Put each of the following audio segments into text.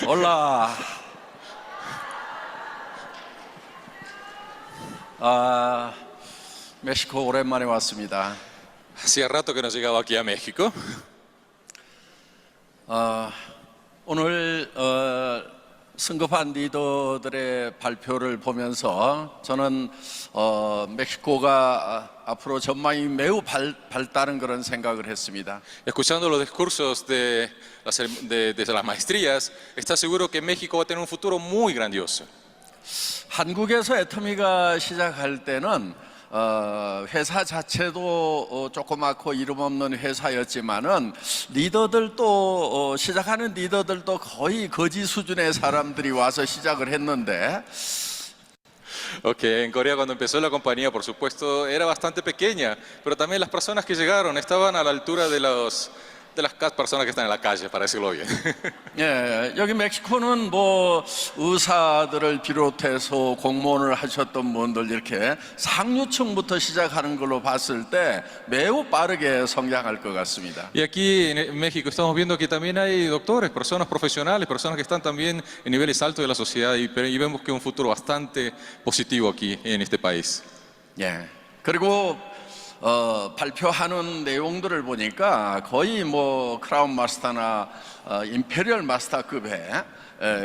올라. 멕시코 오랜만에 왔습니다. Hacía rato que no llegaba aquí a México. 오늘 승급한 리더들의 발표를 보면서 저는 멕시코가 앞으로 전망이 매우 밝다는 그런 생각을 했습니다. Escuchando los discursos de las maestrías, está seguro que México va a tener un futuro muy grandioso. 한국에서 애터미가 시작할 때는 회사 자체도 조그맣고 이름 없는 회사였지만은 리더들도 시작하는 리더들도 거의 거지 수준의 사람들이 와서 시작을 했는데 Ok, en Corea cuando empezó la compañía, por supuesto, era bastante pequeña, pero también las personas que llegaron estaban a la altura de las personas que están en la calle, para decirlo bien. 예, 여기 멕시코는 뭐 의사들을 비롯해서 공무원을 하셨던 분들 이렇게 상류층부터 시작하는 걸로 봤을 때 매우 빠르게 성장할 것 같습니다. Y aquí en México estamos viendo que también hay doctores, personas profesionales, personas que están también en niveles altos de la sociedad y vemos que hay un futuro bastante positivo aquí en este país. 예, 그리고 발표하는 내용들을 보니까 거의 뭐 크라운 마스터나 임페리얼 마스터급의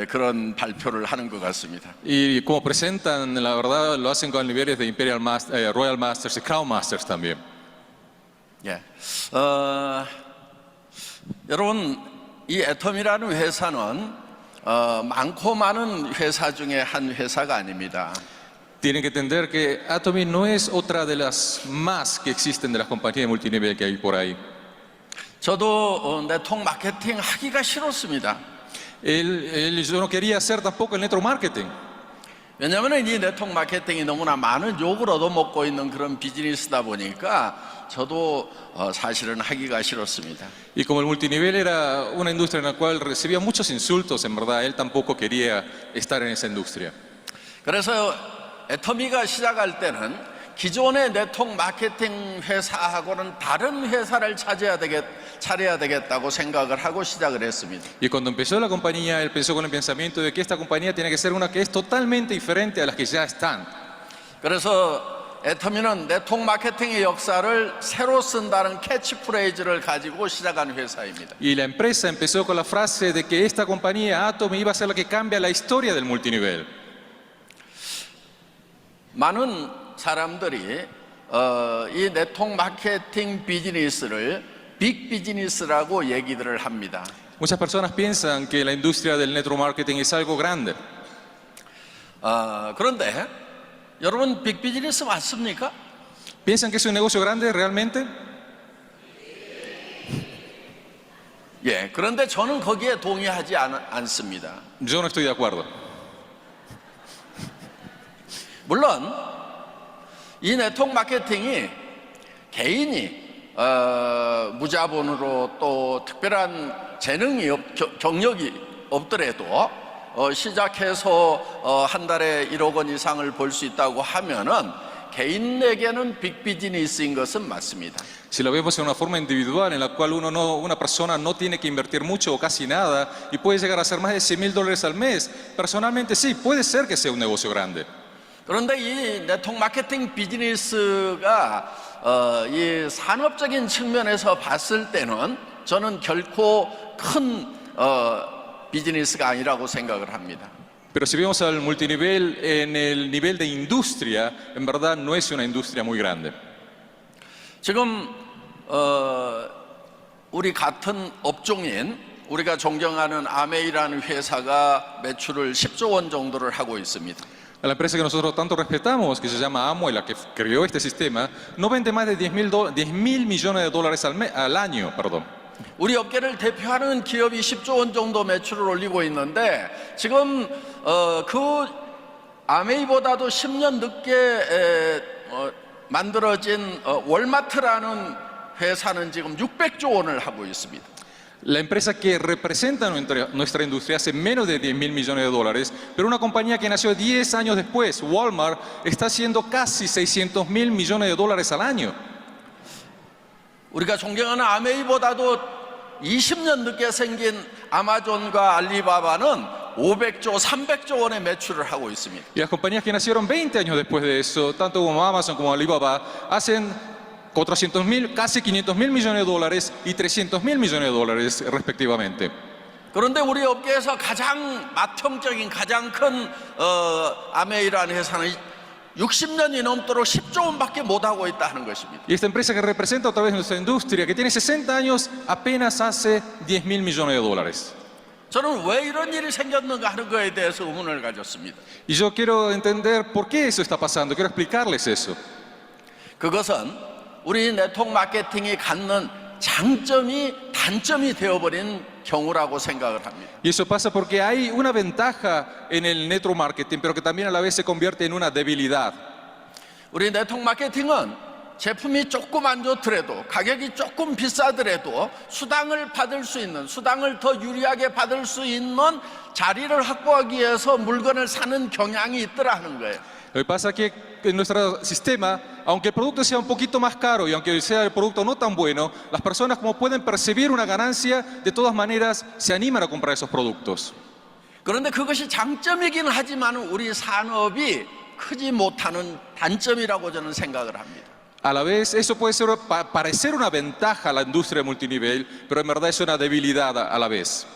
그런 발표를 하는 것 같습니다. Y como presentan, la verdad, lo hacen con niveles de Imperial Master, Royal Masters y Crown Masters también. 예, 여러분 이 애텀이라는 회사는 많고 많은 회사 중에 한 회사가 아닙니다. Tienen que entender que Atomy no es otra de las más que existen de las compañías de multinivel que hay por ahí. 저도 네트워크 마케팅 하기가 싫었습니다. Yo no quería hacer tampoco el network marketing. 왜냐하면 이 네트워크 마케팅이 너무나 많은 욕을 얻어먹고 있는 그런 비즈니스다 보니까 저도 사실은 하기가 싫었습니다. Y como el multinivel era una industria en la cual recibía muchos insultos, en verdad, él tampoco quería estar en esa industria. 그래서 애터미가 시작할 때는 기존의 네트워크 마케팅 회사하고는 다른 회사를 차려야 되겠다고 생각을 하고 시작을 했습니다. Y cuando empezó la compañía, él pensó con el pensamiento de que esta compañía tiene que ser una que es totalmente diferente a las que ya están. 그래서 애터미는 네트워크 마케팅의 역사를 새로 쓴다는 캐치프레이즈를 가지고 시작한 회사입니다. Y la empresa empezó con la frase de que esta compañía Atomy iba a ser la que cambia la historia del multinivel. 많은 사람들이 이 네트워크 마케팅 비즈니스를 빅 비즈니스라고 얘기들을 합니다. Muchas personas piensan que la industria del network marketing es algo grande. 그런데 여러분 빅 비즈니스 맞습니까? ¿Piensan que es un negocio grande realmente? 예, 그런데 저는 거기에 동의하지 않습니다. Yo no estoy de acuerdo. 물론 이 네트워크 마케팅이 개인이 무자본으로 또 특별한 재능이 경력이 없더라도 시작해서 한 달에 1억 원 이상을 벌 수 있다고 하면은 개인에게는 빅 비즈니스인 것은 맞습니다. Si lo vemos en una forma individual en la cual una persona no tiene que invertir mucho o casi nada y puede llegar a hacer más de $100,000 al mes, personalmente sí, puede ser que sea un negocio grande. 그런데 이 네트워크 마케팅 비즈니스가 이 산업적인 측면에서 봤을 때는 저는 결코 큰 비즈니스가 아니라고 생각을 합니다. Pero si vemos al multinivel en el nivel de industria, en verdad no es una industria muy grande. 지금 우리 같은 업종인 우리가 존경하는 아메이라는 회사가 매출을 10조 원 정도를 하고 있습니다. La empresa que nosotros tanto respetamos, que se llama Amway, la que creó este sistema, no vende más de 10,000 millones de dólares al año. Perdón. 우리 업계를 대표하는 기업이 10조 원 정도 매출을 올리고 있는데 지금 그 아메이보다도 10년 늦게 만들어진 월마트라는 회사는 지금 600조 원을 하고 있습니다. La empresa que representa nuestra industria hace menos de 10,000 millones de dólares, pero una compañía que nació 10 años después, Walmart, está haciendo casi 600,000 millones de dólares al año. 우리가 존경하는 아메이보다도 20년 늦게 생긴 아마존과 알리바바는 500조, 300조 원의 매출을 하고 있습니다. Y las compañías que nacieron 20 años después de eso, tanto como Amazon como Alibaba, hacen 400.000, casi 500.000 millones de dólares y 300.000 millones de dólares respectivamente. 그런데 우리 업계에서 가장 맏형적인 가장 큰 아메이라는 회사는 60년이 넘도록 10조 원밖에 못하고 있다는 것입니다. Y esta empresa que representa otra vez nuestra industria, que tiene 60 años, apenas hace 10.000 millones de dólares. 저는 왜 이런 일이 생겼는가 하는 거에 대해서 의문을 가졌습니다. Y yo quiero entender por qué eso está pasando, quiero explicarles eso. 그것은 우리 네트워크 마케팅이 갖는 장점이 단점이 되어버린 경우라고 생각을 합니다. Y eso pasa porque hay una ventaja en el network marketing, pero que también a la vez se convierte en una debilidad. 우리 네트워크 마케팅은 제품이 조금 안 좋더라도 가격이 조금 비싸더라도 수당을 받을 수 있는 수당을 더 유리하게 받을 수 있는 자리를 확보하기 위해서 물건을 사는 경향이 있더라 하는 거예요. Lo que pasa es que en nuestro sistema, aunque el producto sea un poquito más caro y aunque sea el producto no tan bueno, las personas como pueden percibir una ganancia, de todas maneras se animan a comprar esos productos. 그런데 그것이 장점이긴 하지만 우리 산업이 크지 못하는 단점이라고 저는 생각을 합니다. A la vez, eso puede ser, parecer una ventaja a la industria multinivel, pero en verdad es una debilidad a la vez.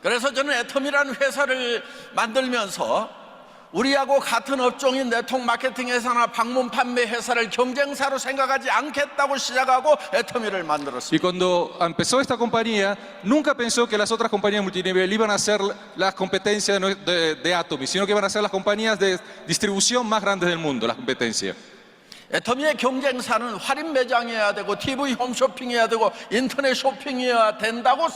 그래서 저는 애텀이라는 회사를 만들면서 우리하고 같은 업종인 네트워크 마케팅 회사나 방문 판매 회사를 경쟁사로 생각하지 않겠다고 시작하고 애터미를 만들었습니다. Y cuando empezó esta compañía, nunca pensó que las otras compañías multinivel iban a ser las competencias de Atomy, sino que iban a ser las compañías de distribución más grandes del mundo, las competencias. 애터미의 경쟁사는 할인 매장이어야 되고 TV 홈쇼핑이어야 되고 인터넷 쇼핑이어야 된다고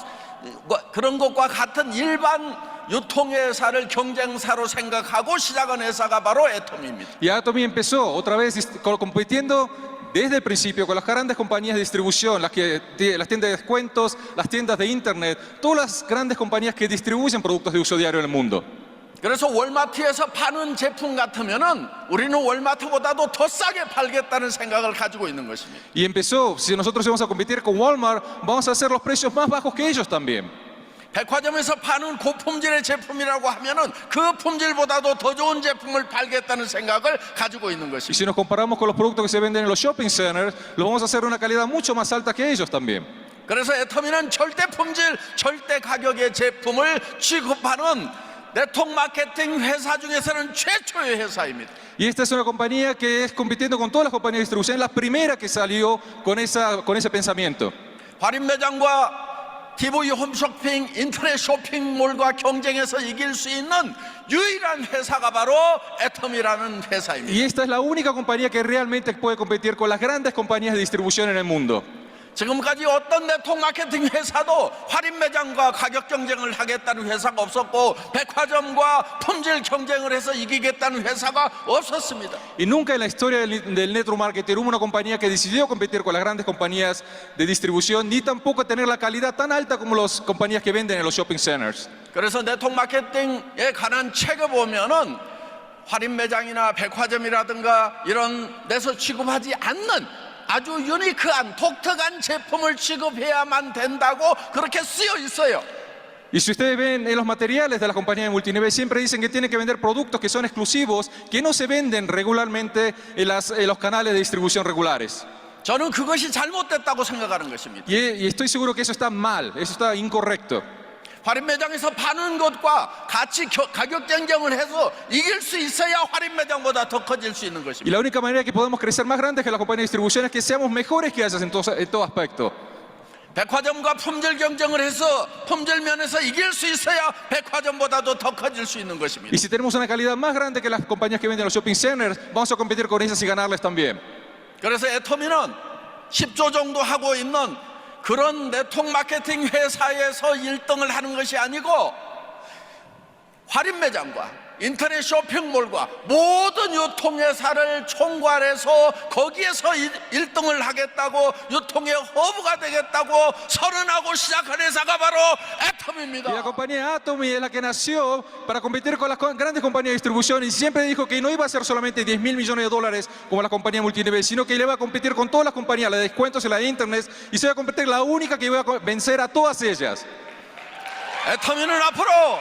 그런 것과 같은 일반 유통회사를 경쟁사로 생각하고 시작한 회사가 바로 애터미입니다. Y Atomy empezó otra vez compitiendo desde el principio con las grandes compañías de distribución, las tiendas de descuentos, las tiendas de internet, todas las grandes compañías que distribuyen productos de uso diario en el mundo. 그래서 월마트에서 파는 제품 같으면은 우리는 월마트보다도 더 싸게 팔겠다는 생각을 가지고 있는 것입니다. Y empezó, si nosotros íbamos a competir con Walmart, vamos a hacer los precios más bajos que ellos también. 백화점에서 파는 고품질의 제품이라고 하면은 그 품질보다도 더 좋은 제품을 팔겠다는 생각을 가지고 있는 Y 것입니다. si nos comparamos con los productos que se venden en los shopping centers, los vamos a hacer de una calidad mucho más alta que ellos también. 그래서 애터미는 절대 품질, 절대 가격의 제품을 취급하는 네트워크 마케팅 회사 중에서는 최초의 회사입니다. Y esta es una compañía que es compitiendo con todas las compañías de distribución, la primera que salió con ese pensamiento. 할인 매장과 TV 홈쇼핑, 인터넷 쇼핑몰과 경쟁해서 이길 수 있는 유일한 회사가 바로 애터미라는 회사입니다. Y esta es la única compañía que realmente puede competir con las grandes compañías de distribución en el mundo. 지금까지 어떤 네트워크 마케팅 회사도 할인 매장과 가격 경쟁을 하겠다는 회사가 없었고 백화점과 품질 경쟁을 해서 이기겠다는 회사가 없었습니다. Y nunca en la historia del network marketing hubo una compañía que decidió competir con las grandes compañías de distribución, ni tampoco tener la calidad tan alta como las compañías que venden en los shopping centers. 그래서 네트워크 마케팅에 관한 책을 보면은 할인 매장이나 백화점이라든가 이런 데서 취급하지 않는 아주 유니크한 독특한 제품을 취급해야만 된다고 그렇게 쓰여 있어요. Y si ustedes ven en los materiales de las compañías de multinivel, siempre dicen que tienen que vender productos que son exclusivos, que no se venden regularmente en los canales de distribución regulares. 저는 그것이 잘못됐다고 생각하는 것입니다. Y estoy seguro que eso está mal, eso está incorrecto. 할인 매장에서 파는 것과 같이 가격 경쟁을 해서 이길 수 있어야 할인 매장보다 더 커질 수 있는 Y 것입니다. la única manera que podemos crecer más grandes que la compañía de distribución es que seamos mejores que ellas en todo aspecto. 백화점과 품질 경쟁을 해서 품질 면에서 이길 수 있어야 백화점보다도 더 커질 수 있는 것입니다. Y si tenemos una calidad más grande que las compañías que venden en los shopping centers, vamos a competir con ellas y ganarles también. 그래서 애터미는 10조 정도 하고 있는 그런 네트워크 마케팅 회사에서 1등을 하는 것이 아니고 할인 매장과 인터넷 쇼핑몰과 모든 유통회사를 총괄해서 거기에서 1등을 하겠다고, 유통의 허브가 되겠다고 선언하고 시작한 회사가 바로 Y 애텀입니다. la compañía Atomy es la que nació para competir con las grandes compañías de distribución y siempre dijo que no iba a ser solamente 10.000 millones de dólares como la compañía multinivel, sino que le iba a competir con todas las compañías, la de descuentos y la de internet, y se iba a competir la única que iba a vencer a todas ellas. 애터미는 앞으로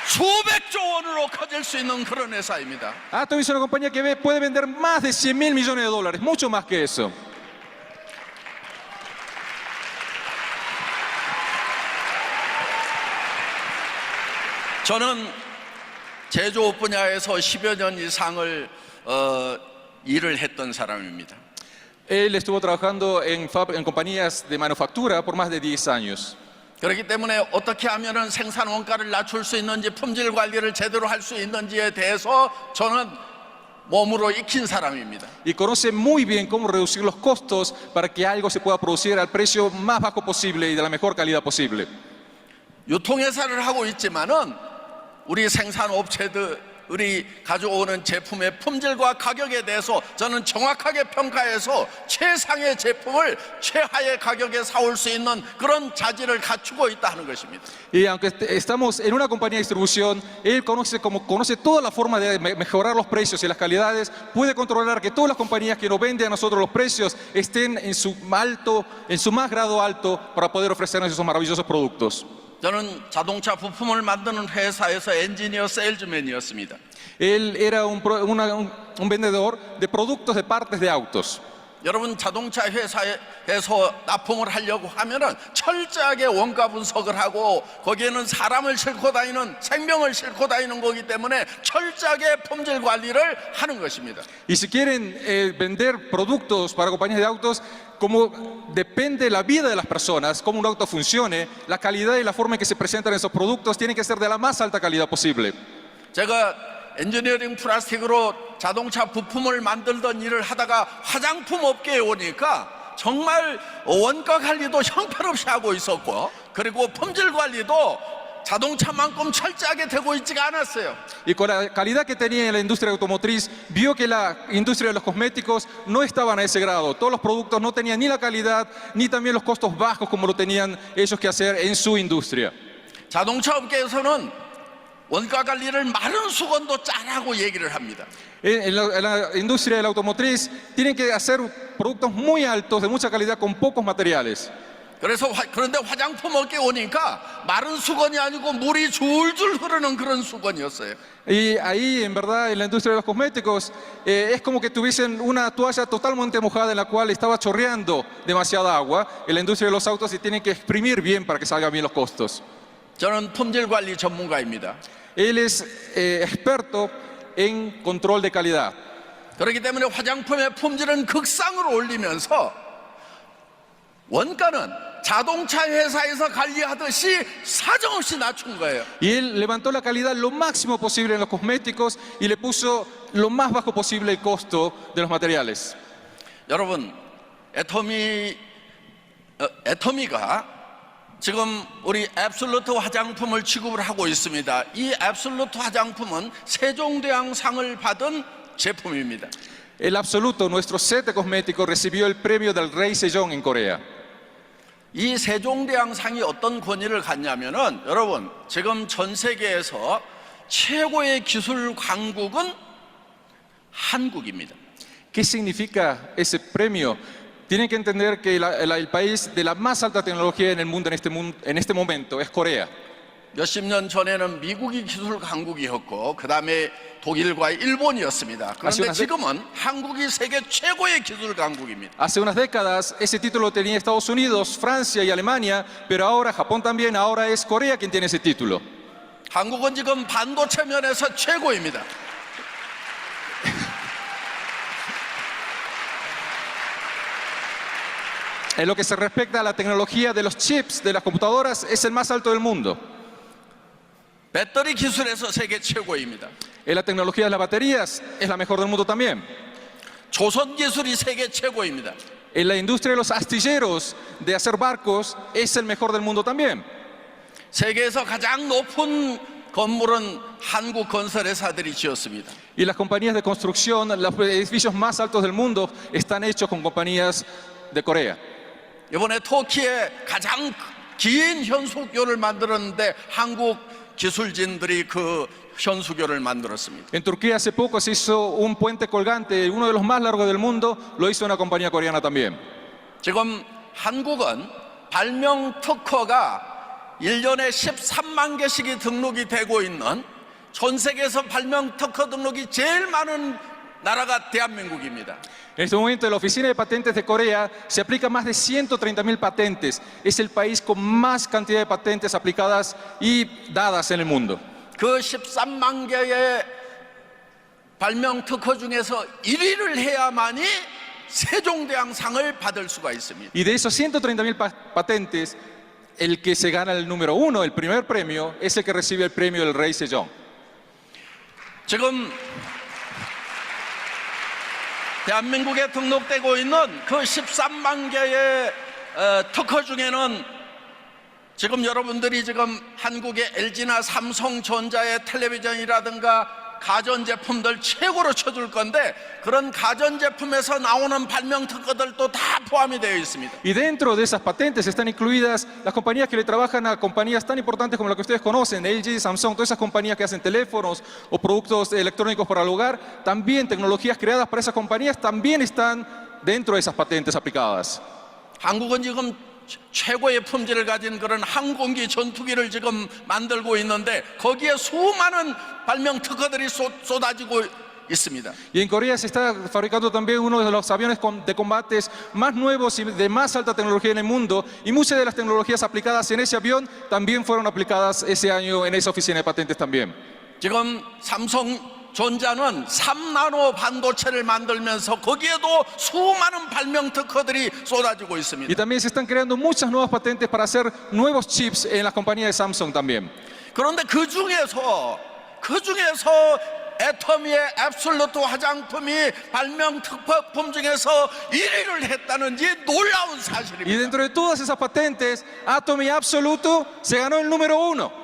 수백조 원으로 커질 수 있는 그런 회사입니다. Atomy es una compañía que puede vender más de 100.000 millones de dólares, mucho más que eso. 저는 제조업 분야에서 10여 년 이상을 일을 했던 사람입니다. Él estuvo trabajando en compañías de manufactura por más de 10 años. 그렇기 때문에 어떻게 하면 생산 원가를 낮출 수 있는지, 품질 관리를 제대로 할 수 있는지에 대해서 저는 몸으로 익힌 사람입니다. Y conoce muy bien cómo reducir los costos para que algo se pueda producir al precio más bajo posible y de la mejor calidad posible. 유통회사를 하고 있지만은 우리 생산업체들이 가져오는 제품의 품질과 가격에 대해서 저는 정확하게 평가해서 최상의 제품을 최하의 가격에 사올 수 있는 그런 자질을 갖추고 있다 하는 것입니다. Y aunque estamos en una compañía de distribución, él conoce toda la forma de mejorar los precios y las calidades, puede controlar que todas las compañías que nos venden a nosotros los precios estén en su más grado alto para poder ofrecernos esos maravillosos productos. 저는 자동차 부품을 만드는 회사에서 엔지니어 세일즈맨이었습니다. Él era un vendedor de productos de partes de autos. 여러분, 자동차 회사에서 납품을 하려고 하면은 철저하게 원가 분석을 하고 거기에는 사람을 싣고 다니는, 생명을 싣고 다니는 거기 때문에 철저하게 품질 관리를 하는 것입니다. Y si quieren vender productos para compañías de autos, como depende la vida de las personas, cómo un auto funcione, la calidad y la forma en que se presentan esos productos tienen que ser de la más alta calidad posible. 제가 엔지니어링 플라스틱으로 자동차 부품을 만들던 일을 하다가 화장품 업계에 오니까 정말 원가 관리도 형편없이 하고 있었고, 그리고 품질 관리도 자동차만큼 철저하게 되고 있지가 않았어요. Y con la calidad que tenía en la industria automotriz, vio que la industria de los cosméticos no estaban a ese grado. Todos los productos no tenían ni la calidad, ni también los costos bajos como lo tenían ellos que hacer en su industria. 자동차 업계에서는 원가 관리를 마른 수건도 짜라고 얘기를 합니다. En la industria de la automotriz tienen que hacer productos muy altos, de mucha calidad, con pocos materiales. 그런데 화장품 업계에 오니까 마른 수건이 아니고 물이 줄줄 흐르는 그런 수건이었어요. Y ahí, en verdad, en la industria de los cosméticos, es como que tuviesen una toalla totalmente mojada en la cual estaba chorreando demasiada agua. En la industria de los autos se tienen que exprimir bien para que salgan bien los costos. 저는 품질 관리 전문가입니다. Él es experto en control de calidad. 그렇기 때문에 화장품의 품질은 극상으로 올리면서 원가는 자동차 회사에서 관리하듯이 사정없이 낮춘 거예요. Y él levantó la calidad lo máximo posible en los cosméticos y le puso lo más bajo posible el costo de los materiales. 여러분, 애터미가 지금 우리 앱솔루트 화장품을 취급을 하고 있습니다. 이 앱솔루트 화장품은 세종대왕상을 받은 제품입니다. El Absoluto, nuestro set de cosméticos, recibió el premio del Rey Sejong en Corea. 이 세종대왕상이 어떤 권위를 갖냐면은, 여러분, 지금 전 세계에서 최고의 기술 강국은 한국입니다. ¿Qué significa ese premio? Tienen que entender que el país de la más alta tecnología en el mundo en este momento es Corea. 몇십 년 전에는 미국이 기술 강국이었고 그 다음에 독일과 일본이었습니다. 그런데 지금은 한국이 세계 최고의 기술 강국입니다. Hace unas décadas ese título tenía Estados Unidos, Francia y Alemania, pero ahora Japón también, ahora es Corea quien tiene ese título. 한국은 지금 반도체 면에서 최고입니다. En lo que se respecta a la tecnología de los chips, de las computadoras, es el más alto del mundo. 배터리 기술에서 세계 최고입니다. En la tecnología de las baterías es la mejor del mundo también. 조선 기술이 세계 최고입니다. En la industria de los astilleros, de hacer barcos, es el mejor del mundo también. 세계에서 가장 높은 건물은 한국 건설회사들이 지었습니다. Y las compañías de construcción, los edificios más altos del mundo están hechos con compañías de Corea. 이번에 터키에 가장 긴 현수교를 만들었는데 한국 기술진들이 그 현수교를 만들었습니다. En Turquía hace poco se hizo un puente colgante, uno de los más largos del mundo, lo hizo una compañía coreana también. 지금 한국은 발명 특허가 1년에 13만 개씩이 등록이 되고 있는 전 세계에서 발명 특허 등록이 제일 많은 나라가 대한민국입니다. En este momento, en la Oficina de Patentes de Corea se aplican más de 130.000 patentes. Es el país con más cantidad de patentes aplicadas y dadas en el mundo. 그 13만 개의 발명 특허 중에서 1위를 해야만이 세종대왕상을 받을 수가 있습니다. Y de esos 130.000 patentes, el que se gana el número uno, el primer premio, es el que recibe el premio del Rey Sejong. 지금 대한민국에 등록되고 있는 그 13만 개의 특허 중에는 지금 여러분들이 지금 한국의 LG나 삼성전자의 텔레비전이라든가 가전제품들 최고로 쳐줄 건데 그런 가전제품에서 나오는 발명 특허들도 다 포함이 되어 있습니다. Y dentro de esas patentes están incluidas las compañías que le trabajan a compañías tan importantes como las que ustedes conocen, LG, Samsung, todas esas compañías que hacen teléfonos o productos electrónicos para el hogar, también tecnologías creadas para esas compañías también están dentro de esas patentes aplicadas. 한국은 지금 최고의 품질을 가진 그런 항공기 전투기를 지금 만들고 있는데 거기에 수많은 발명 특허들이 쏟아지고 있습니다. Y en Corea se está fabricando también uno de los aviones de combates más nuevos y de más alta tecnología en el mundo, y muchas de las tecnologías aplicadas en ese avión también fueron aplicadas ese año en esa oficina de patentes también. 지금 삼성전자는 3나노 반도체를 만들면서 거기에도 수많은 발명 특허들이 쏟아지고 있습니다. Y también se están creando muchas nuevas patentes para hacer nuevos chips en las compañías de Samsung también. 그런데 그 중에서 애터미의 앱솔루트 화장품이 발명 특허품 중에서 1위를 했다는 이 놀라운 Y 사실입니다. dentro de todas esas patentes, Atomy Absoluto se ganó el número uno.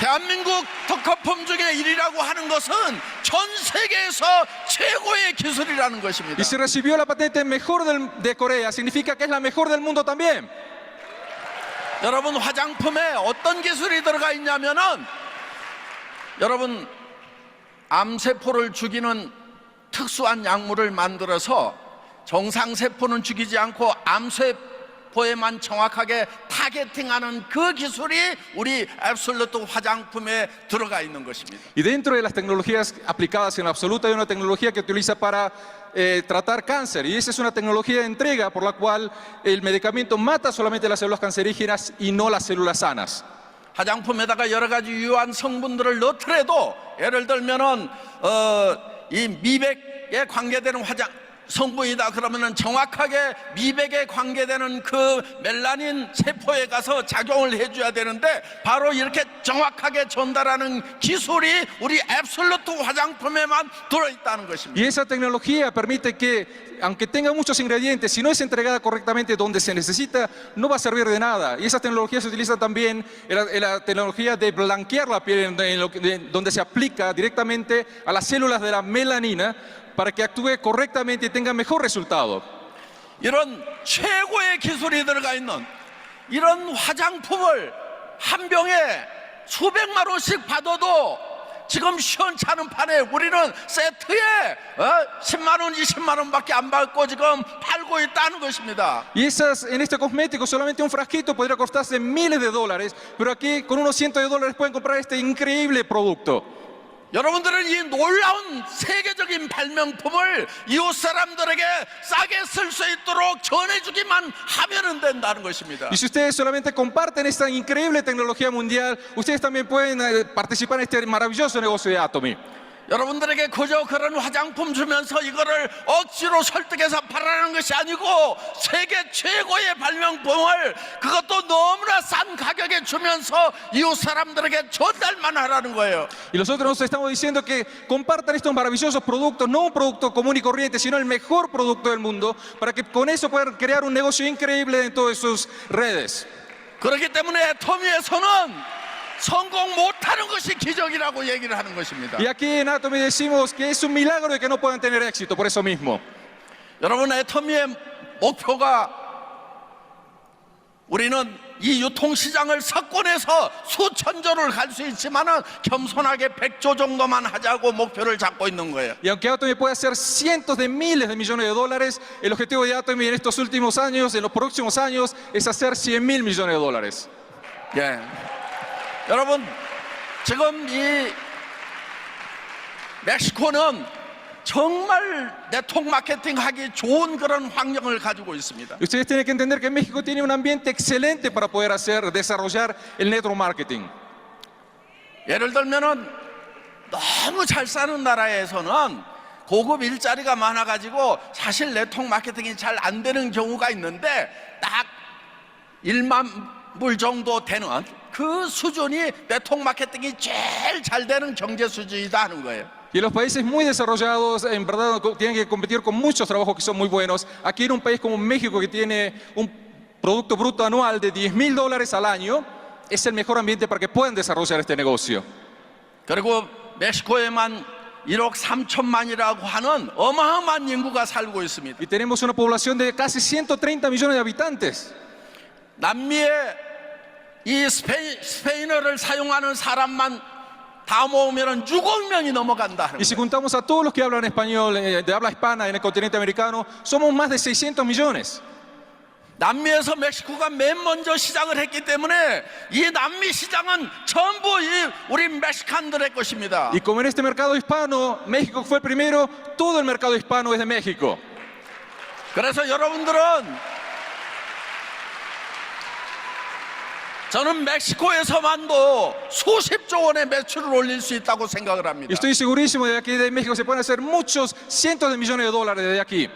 대한민국 특허품 중에 1위라고 하는 것은 전 세계에서 최고의 기술이라는 것입니다. Y si recibió la patente mejor de Corea, significa que es la mejor del mundo también. 여러분, 화장품에 어떤 기술이 들어가 있냐면은 여러분, 암세포를 죽이는 특수한 약물을 만들어서 정상세포는 죽이지 않고 암세포에만 정확하게 타겟팅하는 그 기술이 우리 앱솔루트 화장품에 들어가 있는 것입니다. Y dentro de las tecnologías aplicadas en absoluta hay una tecnología que utiliza para tratar cáncer, y esa es una tecnología de entrega por la cual el medicamento mata solamente las células cancerígenas y no las células sanas. 화장품에다가 여러 가지 유효한 성분들을 넣더라도 예를 들면은 이 미백에 관계되는 성분이다 그러면은 정확하게 미백에 관계되는 그 멜라닌 세포에 가서 작용을 해줘야 되는데 바로 이렇게 정확하게 전달하는 기술이 우리 앱솔루트 화장품에만 들어있다는 것입니다. Y esa tecnología permite que, aunque tenga muchos ingredientes, si no es entregada correctamente donde se necesita, no va a servir de nada. Y esa tecnología se utiliza también en la tecnología de blanquear la piel, donde se aplica directamente a las células de la melanina para que actúe correctamente y tenga mejor resultado. 이런 최고의 기술이 들어가 있는 이런 화장품을 한 병에 수백만 원씩 받아도 지금 시원찮은 판에 우리는 세트에 10만 원, 20만 원밖에 안 받고 지금 팔고 있다는 것입니다. Y en este cosmético solamente un frasquito podría costarse miles de dólares, pero aquí con unos cientos de dólares pueden comprar este increíble producto. 여러분들은 이 놀라운 세계적인 발명품을 이웃 사람들에게 싸게 쓸 수 있도록 전해주기만 하면 된다는 것입니다. Y si ustedes solamente comparten esta increíble tecnología mundial, ustedes también pueden participar en este maravilloso negocio de Atomy. 여러분들에게 그저 그런 화장품 주면서 이거를 억지로 설득해서 팔아라는 것이 아니고 세계 최고의 발명품을 그것도 너무나 싼 가격에 주면서 이웃 사람들에게 전달만 하라는 거예요. Y nosotros nos estamos diciendo que compartan estos maravillosos productos, no un producto común y corriente, sino el mejor producto del mundo, para que con eso puedan crear un negocio increíble en todas sus redes. 그렇기 때문에 애터미에서는 성공 못하는 것이 기적이라고 얘기를 하는 것입니다. Y aquí en Atomy decimos que es un milagro de que no puedan tener éxito, por eso mismo. 여러분, 애터미의 목표가 우리는 이 유통시장을 석권해서 수천조를 갈 수 있지만은 겸손하게 100조 정도만 하자고 목표를 잡고 있는 거예요. Y aunque Atomy puede hacer cientos de miles de millones de dólares, el objetivo de Atomy en estos últimos años, en los próximos años, es hacer 100.000 millones de dólares. 예. 여러분, 지금 이 멕시코는 정말 네트워크 마케팅 하기 좋은 그런 환경을 가지고 있습니다. Y ustedes tienen que entender que México tiene un ambiente excelente para poder desarrollar el network marketing. 예를 들면은 너무 잘 사는 나라에서는 고급 일자리가 많아가지고 사실 네트워크 마케팅이 잘 안 되는 경우가 있는데 딱 1만 불 정도 되는 그 수준이 네트워크 마케팅이 제일 잘 되는 경제 수준이다 하는 거예요. Y en los países muy desarrollados, en verdad, tienen que competir con muchos trabajos que son muy buenos. Aquí en un país como México, que tiene un Producto Bruto Anual de $10.000 al año, es el mejor ambiente para que puedan desarrollar este negocio. 그리고 멕시코에만 1억 3천만이라고 하는 어마어마한 인구가 살고 있습니다. Y tenemos una población de casi 130 millones de habitantes. 남미에 이 스페인어를 사용하는 사람만 다 모으면 6억 명이 넘어간다 하는 Y si 거예요. juntamos a todos los que hablan español, de habla hispana en el continente americano, somos más de 600 millones. 남미에서 멕시코가 맨 먼저 시작을 했기 때문에 이 남미 시장은 전부 이 우리 멕시칸들의 것입니다. Y como en este mercado hispano, México fue el primero, todo el mercado hispano es de México. 그래서 여러분들은 저는 멕시코에서만도 수십조 원의 매출을 올릴 수 있다고 생각을 Y 합니다. estoy segurísimo de que aquí de México se pueden hacer muchos, cientos de millones de dólares desde aquí.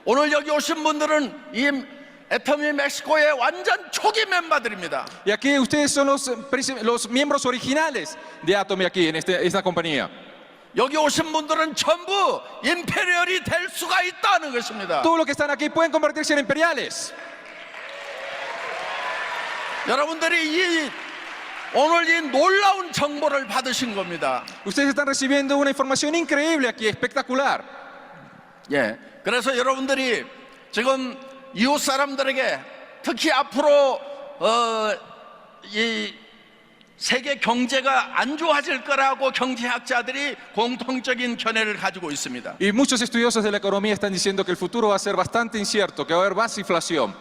오늘 여기 오신 분들은 이 애터미 멕시코의 완전 초기 멤버들입니다. Y aquí ustedes son los miembros originales de Atomy aquí en esta compañía. 여기 오신 분들은 전부 임페리얼이 될 수가 있다는 것입니다. Todos los que están aquí pueden convertirse en imperiales. 여러분들이 오늘 이 놀라운 정보를 받으신 겁니다. Ustedes están recibiendo una información increíble aquí, espectacular. 예. 그래서 여러분들이 지금 이웃 사람들에게 특히 앞으로 이 세계 경제가 안 좋아질 거라고 경제학자들이 공통적인 견해를 가지고 있습니다. Y muchos estudiosos de la economía están diciendo que el futuro va a ser bastante incierto, que va a haber más inflación.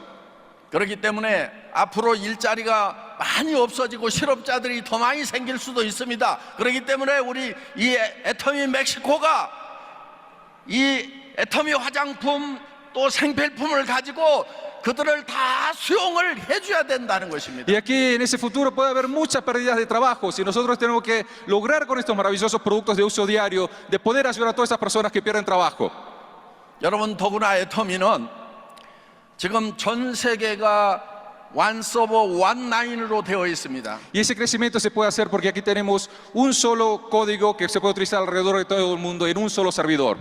그렇기 때문에 앞으로 일자리가 많이 없어지고 실업자들이 더 많이 생길 수도 있습니다. 그렇기 때문에 우리 이 애터미 멕시코가 이 애터미 화장품 또 생필품을 가지고 그들을 다 수용을 해줘야 된다는 것입니다. Y aquí en ese futuro puede haber muchas pérdidas de trabajo. Si nosotros tenemos que lograr con estos maravillosos productos de uso diario, de poder ayudar a todas esas personas que pierden trabajo. 여러분, 더구나 애터미는 지금 전 세계가 one server, one line으로 되어 있습니다. Y ese crecimiento se puede hacer porque aquí tenemos un solo código que se puede utilizar alrededor de todo el mundo en un solo servidor.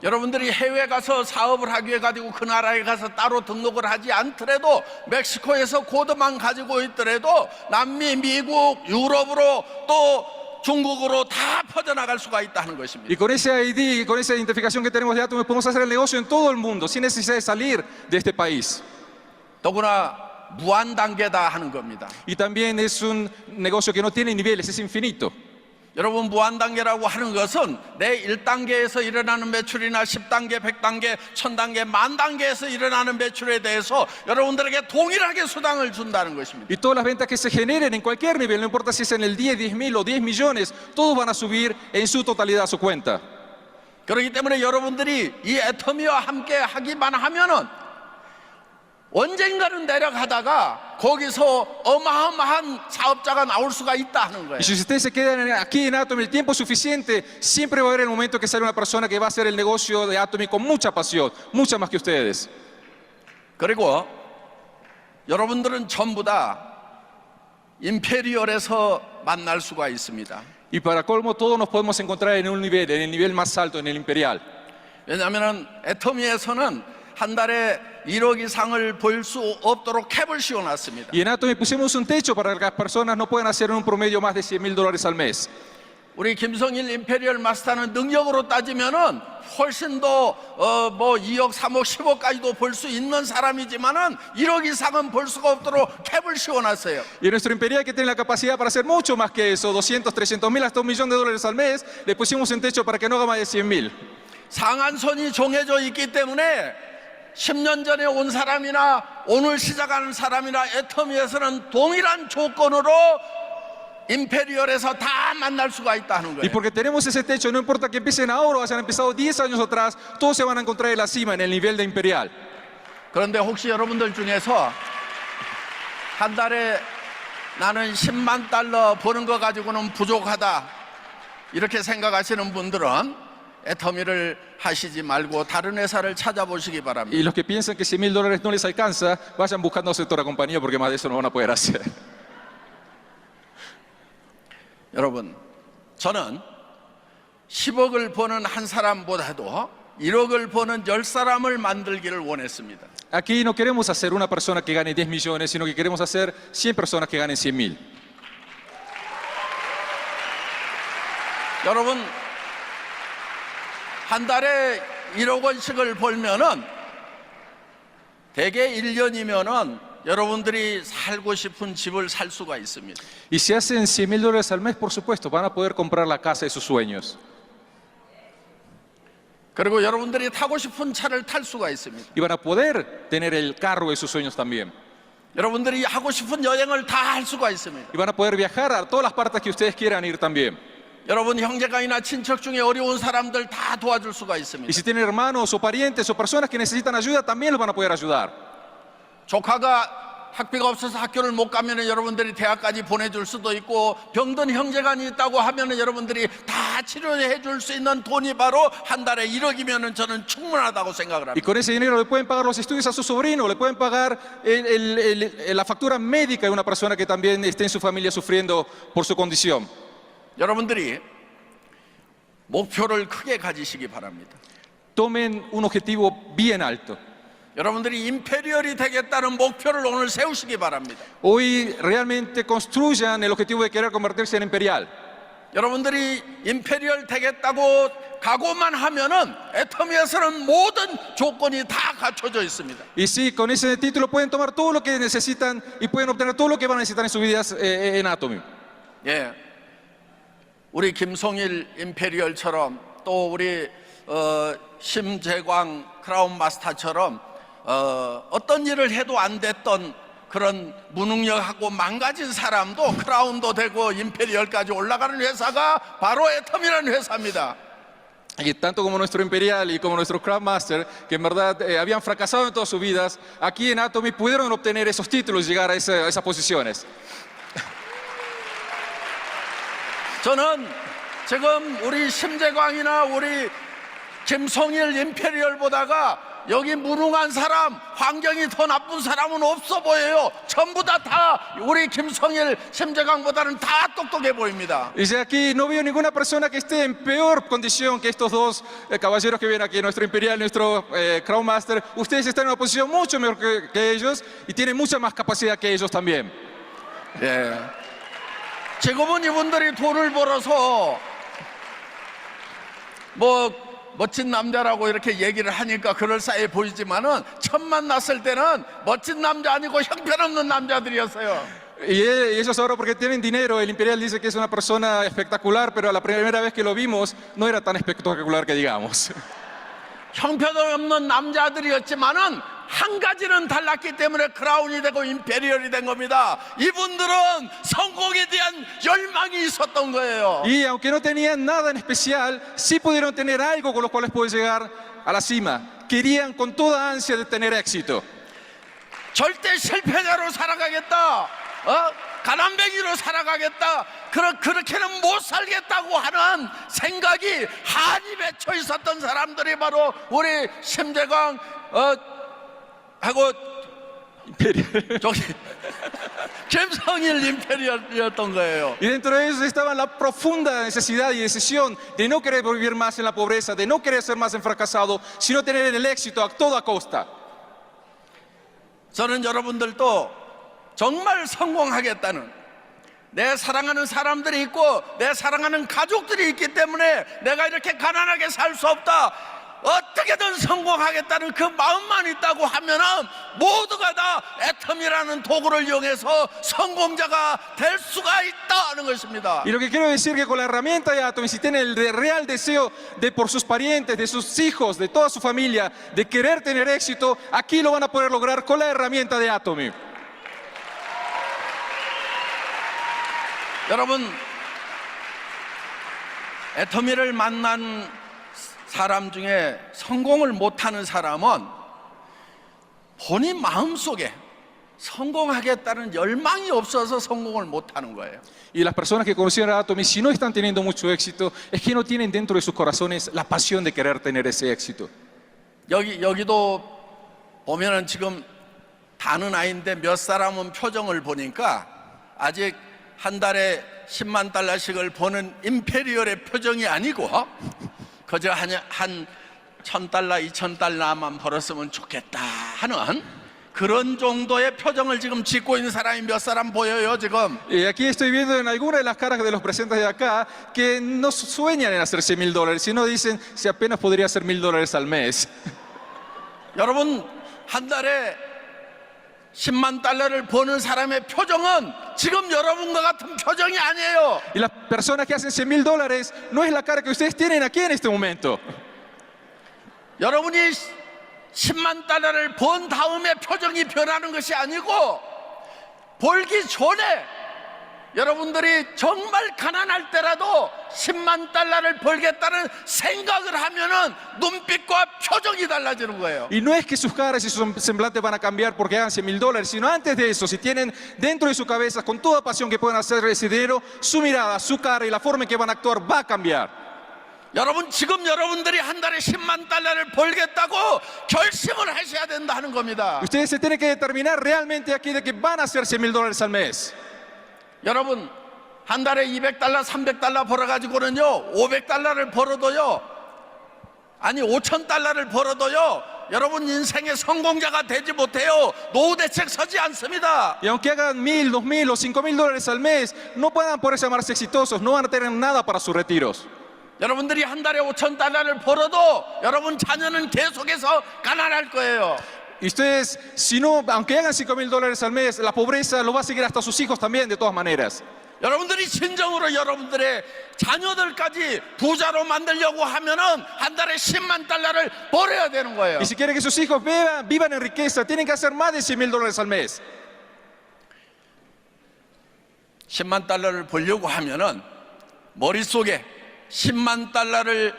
여러분들이 해외 가서 사업을 하기 위해 가지고 그 나라에 가서 따로 등록을 하지 않더라도 멕시코에서 코드만 가지고 있더라도 남미, 미국, 유럽으로 또 중국으로 다 퍼져나갈 수가 있다는 것입니다. Y con ese ID y con esa identificación que tenemos de Atomy podemos hacer el negocio en todo el mundo sin necesidad de salir de este país. 더구나 무한 단계다 하는 겁니다. Y también es un negocio que no tiene niveles, es infinito. 여러분, 무한 단계라고 하는 것은 내 1단계에서 일어나는 매출이나 10단계, 100단계, 1000단계, 만 단계에서 일어나는 매출에 대해서 여러분들에게 동일하게 수당을 준다는 것입니다. Y todas las ventas que se generen en cualquier nivel, no importa si es en el 10.000 o 10 millones, todos van a subir en su totalidad a su cuenta. 그렇기 때문에 여러분들이 이 애터미와 함께 하기만 하면은 언젠가는 내려가다가 거기서 어마어마한 사업자가 나올 수가 있다 하는 거예요. Y si ustedes se quedan aquí en Atomy el tiempo suficiente, siempre va a haber el momento que sale una persona que va a hacer el negocio de Atomy con mucha pasión, mucha más que ustedes. 그리고 여러분들은 전부 다 임페리얼에서 만날 수가 있습니다. Y para colmo, todos nos podemos encontrar en un nivel, en el nivel más alto, en el imperial. 왜냐하면 애터미에서는 한 달에 1억 이상을 벌 수 없도록 캡을 씌워놨습니다. Y en Atomy pusimos un techo para que las personas no puedan hacer en un promedio más de $100,000 al mes. 우리 김성일 임페리얼 마스터는 능력으로 따지면은 훨씬 더 뭐 2억, 3억, 10억까지도 벌 수 있는 사람이지만은 1억 이상은 벌 수가 없도록 캡을 씌워놨어요. Y nuestro imperial, que tiene la capacidad para hacer mucho más que eso, 200, 300,000 hasta $1,000,000 al mes, le pusimos un techo para que no haga más de 100,000. 상한선이 정해져 있기 때문에 10년 전에 온 사람이나 오늘 시작하는 사람이나 애터미에서는 동일한 조건으로 임페리얼에서 다 만날 수가 있다는 Y 거예요. porque tenemos ese techo, no importa que empiecen ahora o hayan empezado 10 años atrás, todos se van a encontrar en la cima, en el nivel de imperial. 그런데 혹시 여러분들 중에서 한 달에 나는 10만 달러 버는 거 가지고는 부족하다 이렇게 생각하시는 분들은 애터미를 하시지 말고 다른 회사를 찾아보시기 바랍니다. Y los que piensan que $100,000 no les alcanza, vayan buscando otra compañía porque más de eso no van a poder hacer. 여러분, 저는 10억을 버는 한 사람보다도 1억을 버는 10사람을 만들기를 원했습니다. Aquí no queremos hacer una persona que gane 10 millones, sino que queremos hacer 100 personas que ganen 100,000. 여러분, 한 달에 1억 원씩을 벌면은 대개 1년이면은 여러분들이 살고 싶은 집을 살 수가 있습니다. Y si hacen $100,000 al mes, por supuesto, van a poder comprar la casa de sus sueños. 그리고 여러분들이 타고 싶은 차를 탈 수가 있습니다. Y van a poder tener el carro de sus sueños también. 여러분들이 하고 싶은 여행을 다 할 수가 있습니다. Y van a poder viajar a todas las partes que ustedes quieran ir también. 여러분 형제간이나 친척 중에 어려운 사람들 다 도와줄 수가 Y 있습니다. si tienen hermanos o parientes o personas que necesitan ayuda, también los van a poder ayudar. 조카가 학비가 없어서 학교를 못 가면은 여러분들이 대학까지 보내줄 수도 있고 병든 형제간이 있다고 하면은 여러분들이 다 치료해 줄 수 있는 돈이 바로 한 달에 1억이면은 저는 충분하다고 생각을 Y 합니다. con ese dinero le pueden pagar los estudios a su sobrino, le pueden pagar la factura médica de una persona que también esté en su familia sufriendo por su condición. 여러분들이 목표를 크게 가지시기 바랍니다. Tomen un objetivo bien alto. 여러분들이 임페리얼이 되겠다는 목표를 오늘 세우시기 바랍니다. Hoy realmente construyan el objetivo de querer convertirse en imperial. 여러분들이 임페리얼 되겠다고 각오만 하면은 애터미에서는 모든 조건이 다 갖춰져 있습니다. Y sí, con ese título pueden tomar todo lo que necesitan y pueden obtener todo lo que van a necesitar en sus vidas en Atomy. 예, 우리 김송일 임페리얼처럼 또 우리 심재광 크라운 마스터처럼 어떤 일을 해도 안 됐던 그런 무능력하고 망가진 사람도 크라운도 되고 임페리얼까지 올라가는 회사가 바로 애터미라는 회사입니다. Y tanto como nuestro imperial y como nuestro Crown Master, que en verdad habían fracasado en todas sus vidas, aquí en Atomy pudieron obtener esos títulos y llegar a esas posiciones. 저는 지금 우리 심재광이나 우리 김송일 임페리얼보다가 여기 무능한 사람, 환경이 더 나쁜 사람은 없어 보여요. 전부 다 우리 김성일, 심재광보다는 다 똑똑해 보입니다. Dice aquí, no veo ninguna persona que esté en peor condición que estos dos caballeros que vienen aquí, nuestro imperial, nuestro Crown Master. Ustedes están en una posición mucho mejor que ellos y tienen mucha más capacidad que ellos también. 예. 지금은 이분들이 돈을 벌어서 뭐 멋진 남자라고 이렇게 얘기를 하니까 그럴싸해 보이지만은 처음 만났을 때는 멋진 남자 아니고 형편없는 남자들이었어요. Y ellos ahora porque tienen dinero, el imperial dice que es una persona espectacular, pero la primera vez que lo vimos no era tan espectacular que digamos. 형편없는 남자들이었지만은 한 ga지는 달랐기 때문에 크라운이 되고 임페리얼이 된 겁니다. 이분들은 성공에 대한 열망이 있었던 거예요. Y aunque no tenían nada en especial, sí pudieron tener algo con lo cual pueden llegar a la cima. Querían con toda ansia de tener éxito. 절대 실패자로 살아가겠다. 가난뱅이로 살아가겠다. 그렇게는 못 살겠다고 하는 생각이 한이 맺혀 있었던 사람들이 바로 우리 심재광 하고 imperial. 저기 김성일 임페리얼이었던 거예요. Y dentro de ellos estaba la profunda necesidad y decisión de no querer vivir más en la pobreza, de no querer ser más un fracasado, sino tener el éxito a toda costa. 저는 여러분들도 정말 성공하겠다는, 내 사랑하는 사람들이 있고 내 사랑하는 가족들이 있기 때문에 내가 이렇게 가난하게 살 수 없다, 어떻게든 성공하겠다는 그 마음만 있다고 하면은 모두가 다 애텀이라는 도구를 이용해서 성공자가 될 수가 있다는 것입니다. Y lo que quiero decir que con la herramienta de Atomy, si tienen el real deseo de por sus parientes, de sus hijos, de toda su familia, de querer tener éxito, aquí lo van a poder lograr con la herramienta de Atomy. 여러분, 애터미를 만난 사람 중에 성공을 못하는 사람은 본인 마음속에 성공하겠다는 열망이 없어서 성공을 못하는 거예요. Y las personas que conocen a Atomy, si no están teniendo mucho éxito, es que no tienen dentro de sus corazones la pasión de querer tener ese éxito. 여기도 보면은 지금 다는 아이인데 몇 사람은 표정을 보니까 아직 한 달에 10만 달러씩을 버는 임페리얼의 표정이 아니고 그저 한 1,000달러, 2,000달러만 벌었으면 좋겠다 하는 그런 정도의 표정을 지금 짓고 있는 사람이 몇 사람 보여요 지금. Y aquí estoy viendo en algunas de las caras de los presentes de acá que no sueñan en hacerse $1,000, sino dicen si apenas podría hacer $1,000 al mes. 여러분, 한 달에 10만 달러를 버는 사람의 표정은 지금 여러분과 같은 표정이 아니에요. Y las personas que hacen $100,000 no es la cara que ustedes tienen aquí en este momento. 여러분이 10만 달러를 번 다음에 표정이 변하는 것이 아니고 벌기 전에 여러분들이 정말 가난할 때라도 10만 달러를 벌겠다는 생각을 하면은 눈빛과 표정이 달라지는 거예요. Y no es que sus caras y sus semblantes van a cambiar porque hagan $100,000, sino antes de eso, si tienen dentro de su cabeza con toda pasión que puedan hacer ese dinero, su mirada, su cara y la forma en que van a actuar va a cambiar. 여러분, 지금 여러분들이 한 달에 10만 달러를 벌겠다고 결심을 하셔야 된다 하는 겁니다. Ustedes se tienen que determinar realmente aquí de que van a hacer $100,000 al mes. 여러분, 한 달에 200달러, 300달러 벌어가지고는요 500달러를 벌어도요, 아니 5,000달러를 벌어도요 여러분 인생의 성공자가 되지 못해요. 노후 대책 서지 않습니다. Y aunque hagan $1,000, $2,000 o $5,000 al mes, no puedan por llamarse exitosos, no van a tener nada para sus retiros. 여러분들이 한 달에 5,000달러를 벌어도 여러분 자녀는 계속해서 가난할 거예요. Y ustedes, si no, aunque hagan $5,000 al mes, la pobreza lo va a seguir hasta sus hijos también, de todas maneras. 여러분들이 진정으로 여러분들의 자녀들까지 부자로 만들려고 하면은 한 달에 10만 달러를 벌어야 되는 거예요. Y si quieren que sus hijos vivan en riqueza, tienen que hacer más de $100,000 al mes. 10만 달러를 벌려고 하면은 머릿속에 10만 달러를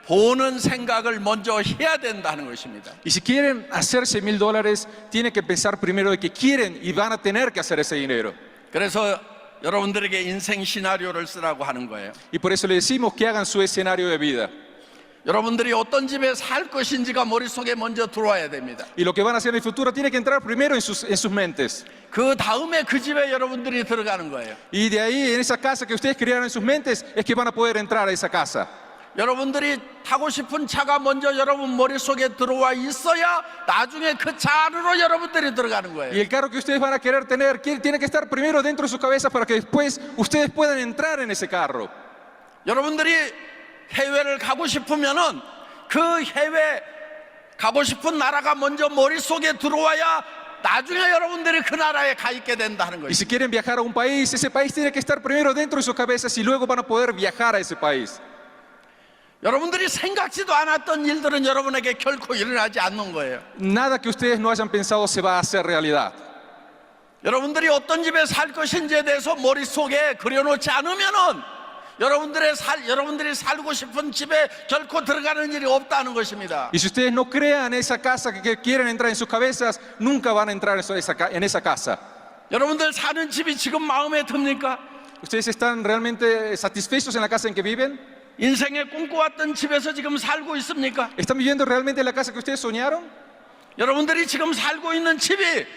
보는 생각을 먼저 해야 된다는 것입니다. Y si quieren hacer $100,000, tienen que pensar primero de que quieren y van a tener que hacer ese dinero. 그래서 여러분들에게 인생 시나리오를 쓰라고 하는 거예요. Y por eso le decimos que hagan su escenario de vida. 여러분들이 어떤 집에 살 것인지가 머릿속에 먼저 들어와야 됩니다. Y lo que van a hacer en el futuro tiene que entrar primero en sus mentes. 그 다음에 그 집에 여러분들이 들어가는 거예요. Y de ahí, en esa casa que ustedes crearon en sus mentes, es que van a poder entrar a esa casa. 여러분들이 타고 싶은 차가 먼저 여러분 머릿속에 들어와 있어야 나중에 그 차 안으로 여러분들이 들어가는 Y 거예요. el carro que ustedes van a querer tener tiene que estar primero dentro de sus cabezas para que después ustedes puedan entrar en ese carro. 여러분들이 해외를 가고 싶으면은 그 해외 가고 싶은 나라가 먼저 머릿속에 들어와야 나중에 여러분들이 그 나라에 가 있게 된다는 Y 거예요. si quieren viajar a un país, ese país tiene que estar primero dentro de sus cabezas y luego van a poder viajar a ese país. 여러분들이 생각지도 않았던 일들은 여러분에게 결코 일어나지 않는 거예요. Nada que ustedes no hayan pensado se va a hacer realidad. 여러분들이 어떤 집에 살 것인지에 대해서 머릿속에 그려놓지 않으면은 여러분들이 살고 싶은 집에 결코 들어가는 일이 없다는 것입니다. Y si ustedes no crean esa casa que quieren entrar en sus cabezas, nunca van a entrar en esa casa. 여러분들 사는 집이 지금 마음에 듭니까? ¿Ustedes están realmente satisfechos en la casa en que viven? 인생에 꿈꿔왔던 집에서 지금 살고 있습니까? ¿Están viviendo realmente en la casa que ustedes soñaron? 여러분들이 지금 살고 있는 집이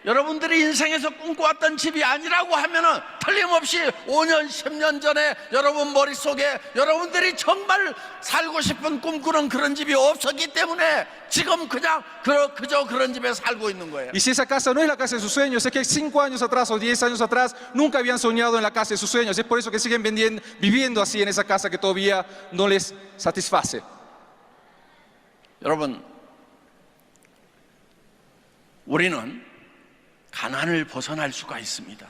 여러분들이 인생에서 꿈꿔왔던 집이 아니라고 하면은 틀림없이 5년, 10년 전에 여러분 머릿속에 여러분들이 정말 살고 싶은 꿈꾸는 그런 집이 없었기 때문에 지금 그냥 그저 그런 집에 살고 있는 거예요. Y si esa casa no es la casa de sus sueños, es que 5 años atrás o 10 años atrás nunca habían soñado en la casa de sus sueños. Es por eso que siguen viviendo así en esa casa que todavía no les satisface. 여러분, 우리는 가난을 벗어날 수가 있습니다.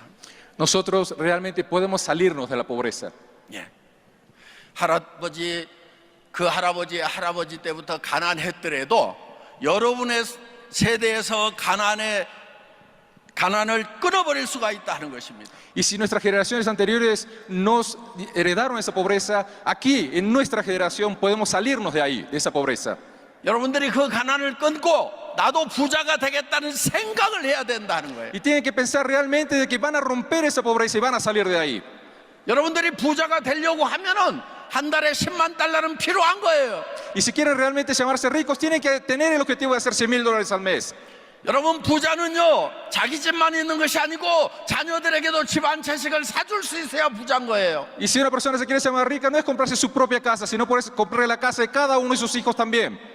Nosotros realmente podemos salirnos de la pobreza. 예. 할아버지의 할아버지 때부터 가난했더라도 여러분의 세대에서 가난을 끊어버릴 수가 있다는 것입니다. Y si nuestras generaciones anteriores nos heredaron esa pobreza, aquí en nuestra generación podemos salirnos de ahí, de esa pobreza. 여러분들이 그 가난을 끊고 나도 부자가 되겠다는 생각을 해야 된다는 거예요. Y tienen que pensar realmente de que van a romper esa pobreza y van a salir de ahí. 여러분들이 부자가 되려고 하면은 한 달에 10만 달러는 필요한 거예요. Y si quieren realmente llamarse ricos, tienen que tener el objetivo de hacer $100,000 al mes. 여러분, 부자는요 자기 집만 있는 것이 아니고 자녀들에게도 집 한 채씩을 사줄 수 있어야 부자인 거예요. Y si una persona se quiere llamar rica, no es comprarse su propia casa, sino comprarle la casa de cada uno de sus hijos también.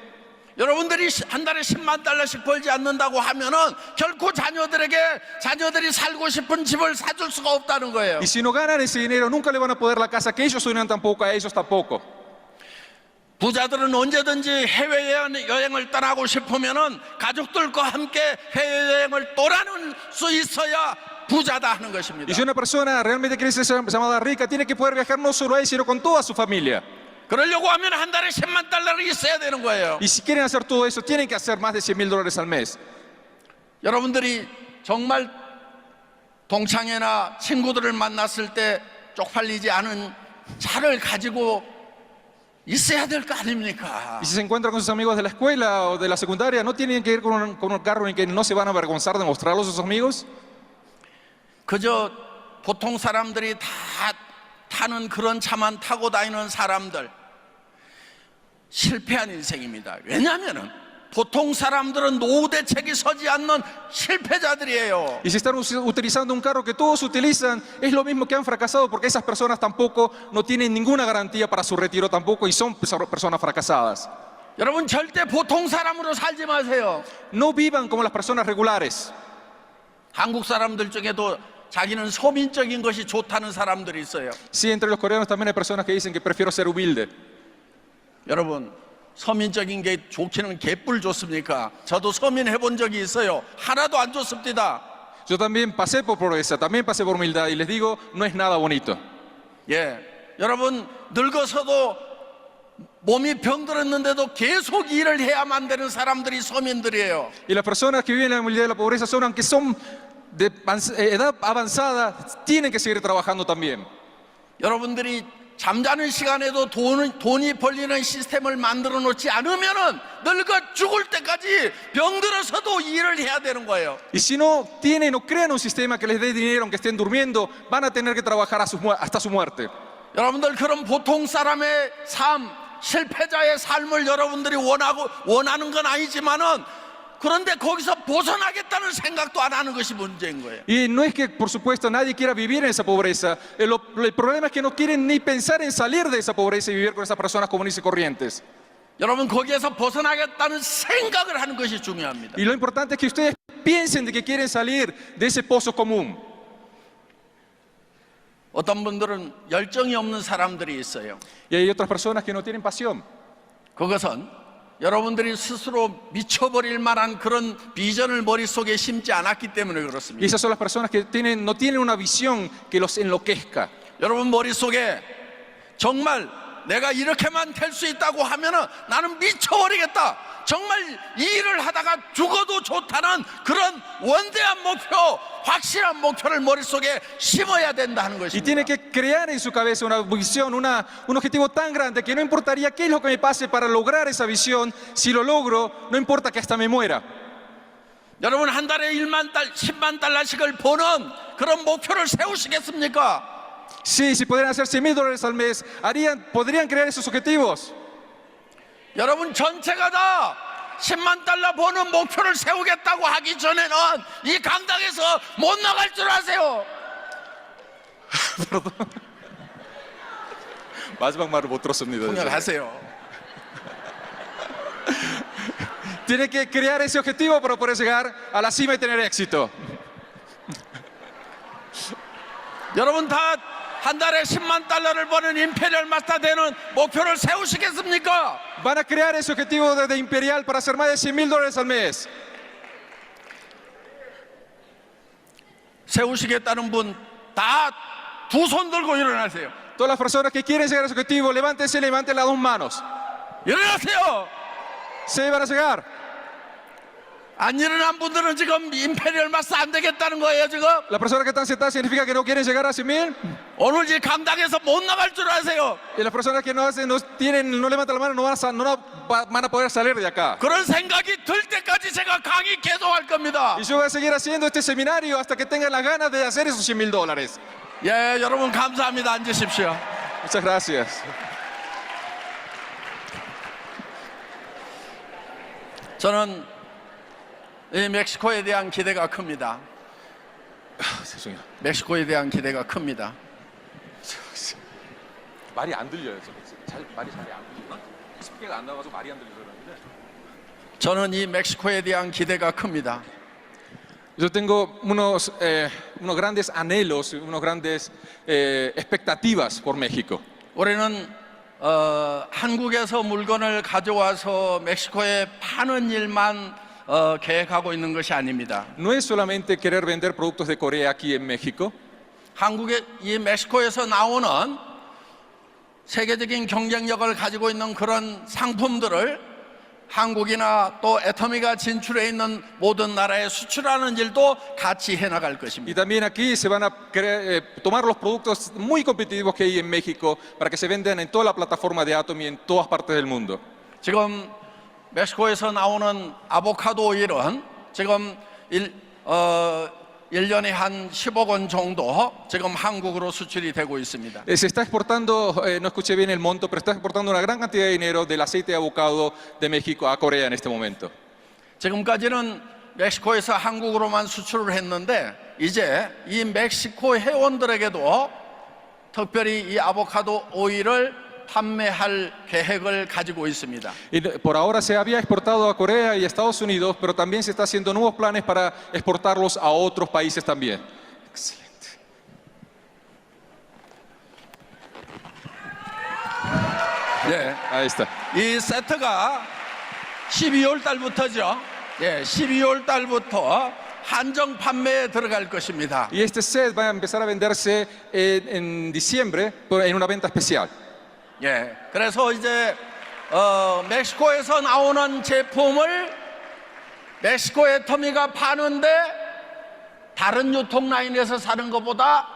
여러분들이 한 달에 10만 달러씩 벌지 않는다고 하면은 결코 자녀들이 살고 싶은 집을 사줄 수가 없다는 거예요. Y si no ganan ese dinero, nunca le van a poder la casa que ellos sueñan tampoco, a ellos tampoco. 부자들은 언제든지 해외여행을 떠나고 싶으면은 가족들과 함께 해외여행을 떠나는 수 있어야 부자다 하는 것입니다. Y si una persona realmente quiere ser llamada rica, tiene que poder viajar no solo a él, sino con toda su familia. 그러려고 하면 한 달에 10만 달러를 있어야 되는 거예요. Y si quieren hacer todo eso, tienen que hacer más de $100,000 al mes. 여러분들이 정말 동창회나 친구들을 만났을 때 쪽팔리지 않은 차를 가지고 있어야 될 거 아닙니까? Y si se encuentran con sus amigos de la escuela o de la secundaria, ¿no tienen que ir con un carro en que no se van a avergonzar de mostrarlo a sus amigos? 그저 보통 사람들이 다 타는 그런 차만 타고 다니는 사람들, 실패한 인생입니다. 왜냐하면은 보통 사람들은 노후 대책이 서지 않는 실패자들이에요. Y si están utilizando un carro que todos utilizan, es lo mismo que han fracasado, porque esas personas tampoco no tienen ninguna garantía para su retiro tampoco y son personas fracasadas. 여러분, 절대 보통 사람으로 살지 마세요. No vivan como las personas regulares. 한국 사람들 중에도 자기는 소민적인 것이 좋다는 사람들이 있어요. Sí, entre los coreanos también hay personas que dicen que prefiero ser humilde. 여러분, 서민적인 게 좋기는 개뿔 좋습니까? 저도 서민 해본 적이 있어요. 하나도 안 좋습니다. Yo también pasé por pobreza, también pasé por humildad y les digo, no es nada bonito. 예, 여러분 늙어서도 몸이 병들었는데도 계속 일을 해야만 되는 사람들이 서민들이에요. Y las personas que viven en la humildad y la pobreza son, aunque son de edad avanzada, tienen que seguir trabajando también. 여러분들이 잠자는 시간에도 돈이 벌리는 시스템을 만들어 놓지 않으면은 늙어 죽을 때까지 병들어서도 일을 해야 되는 거예요. Y si no tienen o crean un sistema que les dé dinero aunque estén durmiendo, van a tener que trabajar hasta su muerte. 여러분들 그런 보통 사람의 삶, 실패자의 삶을 여러분들이 원하는 건 아니지만은 그런데 거기서 벗어나겠다는 생각도 안 하는 것이 문제인 거예요. Y no es que, por supuesto, nadie quiera vivir en esa pobreza. El problema es que no quieren ni pensar en salir de esa pobreza y vivir con esas personas comunes y corrientes. 여러분 거기에서 벗어나겠다는 생각을 하는 것이 중요합니다. Y lo importante es que ustedes piensen de que quieren salir de ese pozo común. 어떤 분들은 열정이 없는 사람들이 있어요. Y hay otras personas que no tienen pasión. 그것은 여러분들이 스스로 미쳐버릴 만한 그런 비전을 머릿속에 심지 않았기 때문에 Y 그렇습니다. esas son las personas que no tienen una visión que los enloquezca. 여러분 머릿속에 정말 내가 이렇게만 될 수 있다고 하면은 나는 미쳐버리겠다. 정말 이 일을 하다가 죽어도 좋다는 그런 원대한 목표, 확실한 목표를 머릿속에 심어야 된다 하는 Y 것입니다. tiene que crear en su cabeza una visión, un objetivo tan grande que no importaría qué es lo que me pase para lograr esa visión. Si lo logro, no importa que hasta me muera. 여러분 한 달에 10만 달러씩을 버는 그런 목표를 세우시겠습니까? Sí, si pudieran hacer $100,000 al mes, podrían crear esos objetivos. 여러분 전체가 다 10만 달러 버는 목표를 세우겠다고 하기 전에는 이 강당에서 못 나갈 줄 아세요. 마지막 말을 못 들었습니다. 통역하세요. Tiene que crear ese objetivo para poder llegar a la cima y tener éxito. 여러분 다 한 달에 10만 달러를 버는 임페리얼 마스터 되는 목표를 세우시겠습니까? Van a crear ese objetivo de Imperial para hacer más de $100,000 al mes. 세우시겠다는 분 다 두 손 들고 일어나세요. Todas las personas que quieren llegar a ese objetivo, levántense y levanten las dos manos. 일어나세요. Se van a llegar. 안 일어난 분들은 지금 임페리얼 마스터 안 되겠다는 거예요 지금. Las personas que están sentadas significa que no quieren llegar a 100,000. 오늘 이 강당에서 못 나갈 줄 아세요. Y las personas que no hacen, no levantan la mano, van a poder salir de acá. 그런 생각이 들 때까지 제가 강의 계속할 겁니다. Y yo voy a seguir haciendo este seminario hasta que tengan las ganas de hacer esos $100,000. 예, 여러분 감사합니다. 앉으십시오. Muchas gracias. 저는 이 멕시코에 대한 기대가 큽니다. 죄송해요. 멕시코에 대한 기대가 큽니다. 말이 안 들려요. 말이 잘 안 들려요. 스피커가 안 나와서 말이 안 들려서 그러는데. 저는 이 멕시코에 대한 기대가 큽니다. Yo tengo unos grandes anhelos, unos grandes expectativas por México. 올해는 한국에서 물건을 가져와서 멕시코에 파는 일만 계획하고 있는 것이 아닙니다. No es solamente querer vender productos de Corea aquí en México. 한국의 이 멕시코에서 나오는 세계적인 경쟁력을 가지고 있는 그런 상품들을 한국이나 또 애터미가 진출해 있는 모든 나라에 수출하는 일도 같이 해나갈 Y 것입니다. también aquí se van a tomar los productos muy competitivos que hay en México para que se vendan en toda la plataforma de Atomy en todas partes del mundo. 지금 멕시코에서 나오는 아보카도 오일은 지금 1년에 한 10억 원 정도 지금 한국으로 수출이 되고 있습니다. Se está exportando, no escuché bien el monto, pero está exportando una gran cantidad de dinero del aceite de avocado de México a Corea en este momento. 지금까지는 멕시코에서 한국으로만 수출을 했는데 이제 이 멕시코 회원들에게도 특별히 이 아보카도 오일을 판매할 계획을 가지고 있습니다. Y por ahora se había exportado a Corea y a Estados Unidos, pero también se está haciendo nuevos planes para exportarlos a otros países también. Excelente. 네, Ahí está. 이 세트가 12월 달부터죠. 예, 12월 달부터 한정 판매에 들어갈 것입니다. Y este set va a empezar a venderse en diciembre en una venta especial. 예, 그래서 이제 멕시코에서 나오는 제품을 멕시코 애터미가 파는데 다른 유통 라인에서 사는 것보다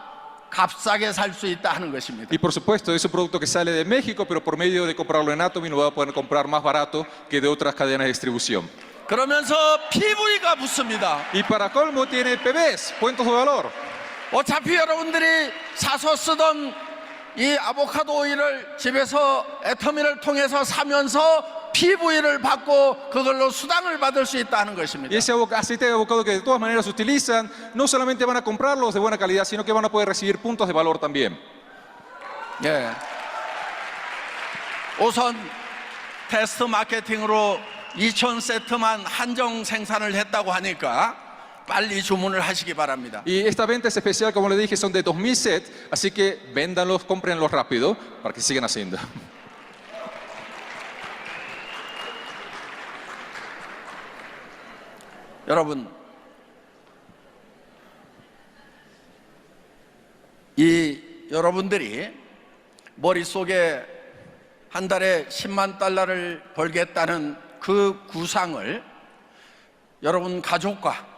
값싸게 살 수 있다 하는 것입니다. Y por supuesto, es un producto que sale de México, pero por medio de comprarlo en Atomy lo va a poder comprar más barato que de otras cadenas de distribución. 그러면서 PV가 붙습니다. Y para colmo tiene PBs, puntos de valor. 어차피 여러분들이 사서 쓰던 이 아보카도 오일을 집에서 애터미를 통해서 사면서 PV를 받고 그걸로 수당을 받을 수 있다는 것입니다. Y ese aceite de avocado que de todas maneras utilizan, no solamente van a comprarlos de buena calidad, sino que van a poder recibir puntos de valor también. 예. 우선 테스트 마케팅으로 2,000세트만 한정 생산을 했다고 하니까 빨리 주문을 하시기 바랍니다. Y esta venta es especial, como le dije, son de 2,000 sets, así que véndanlos, cómprenlos rápido para que sigan haciendo. 여러분, 이 여러분들이 머릿속에 한 달에 10만 달러를 벌겠다는 그 구상을 여러분 가족과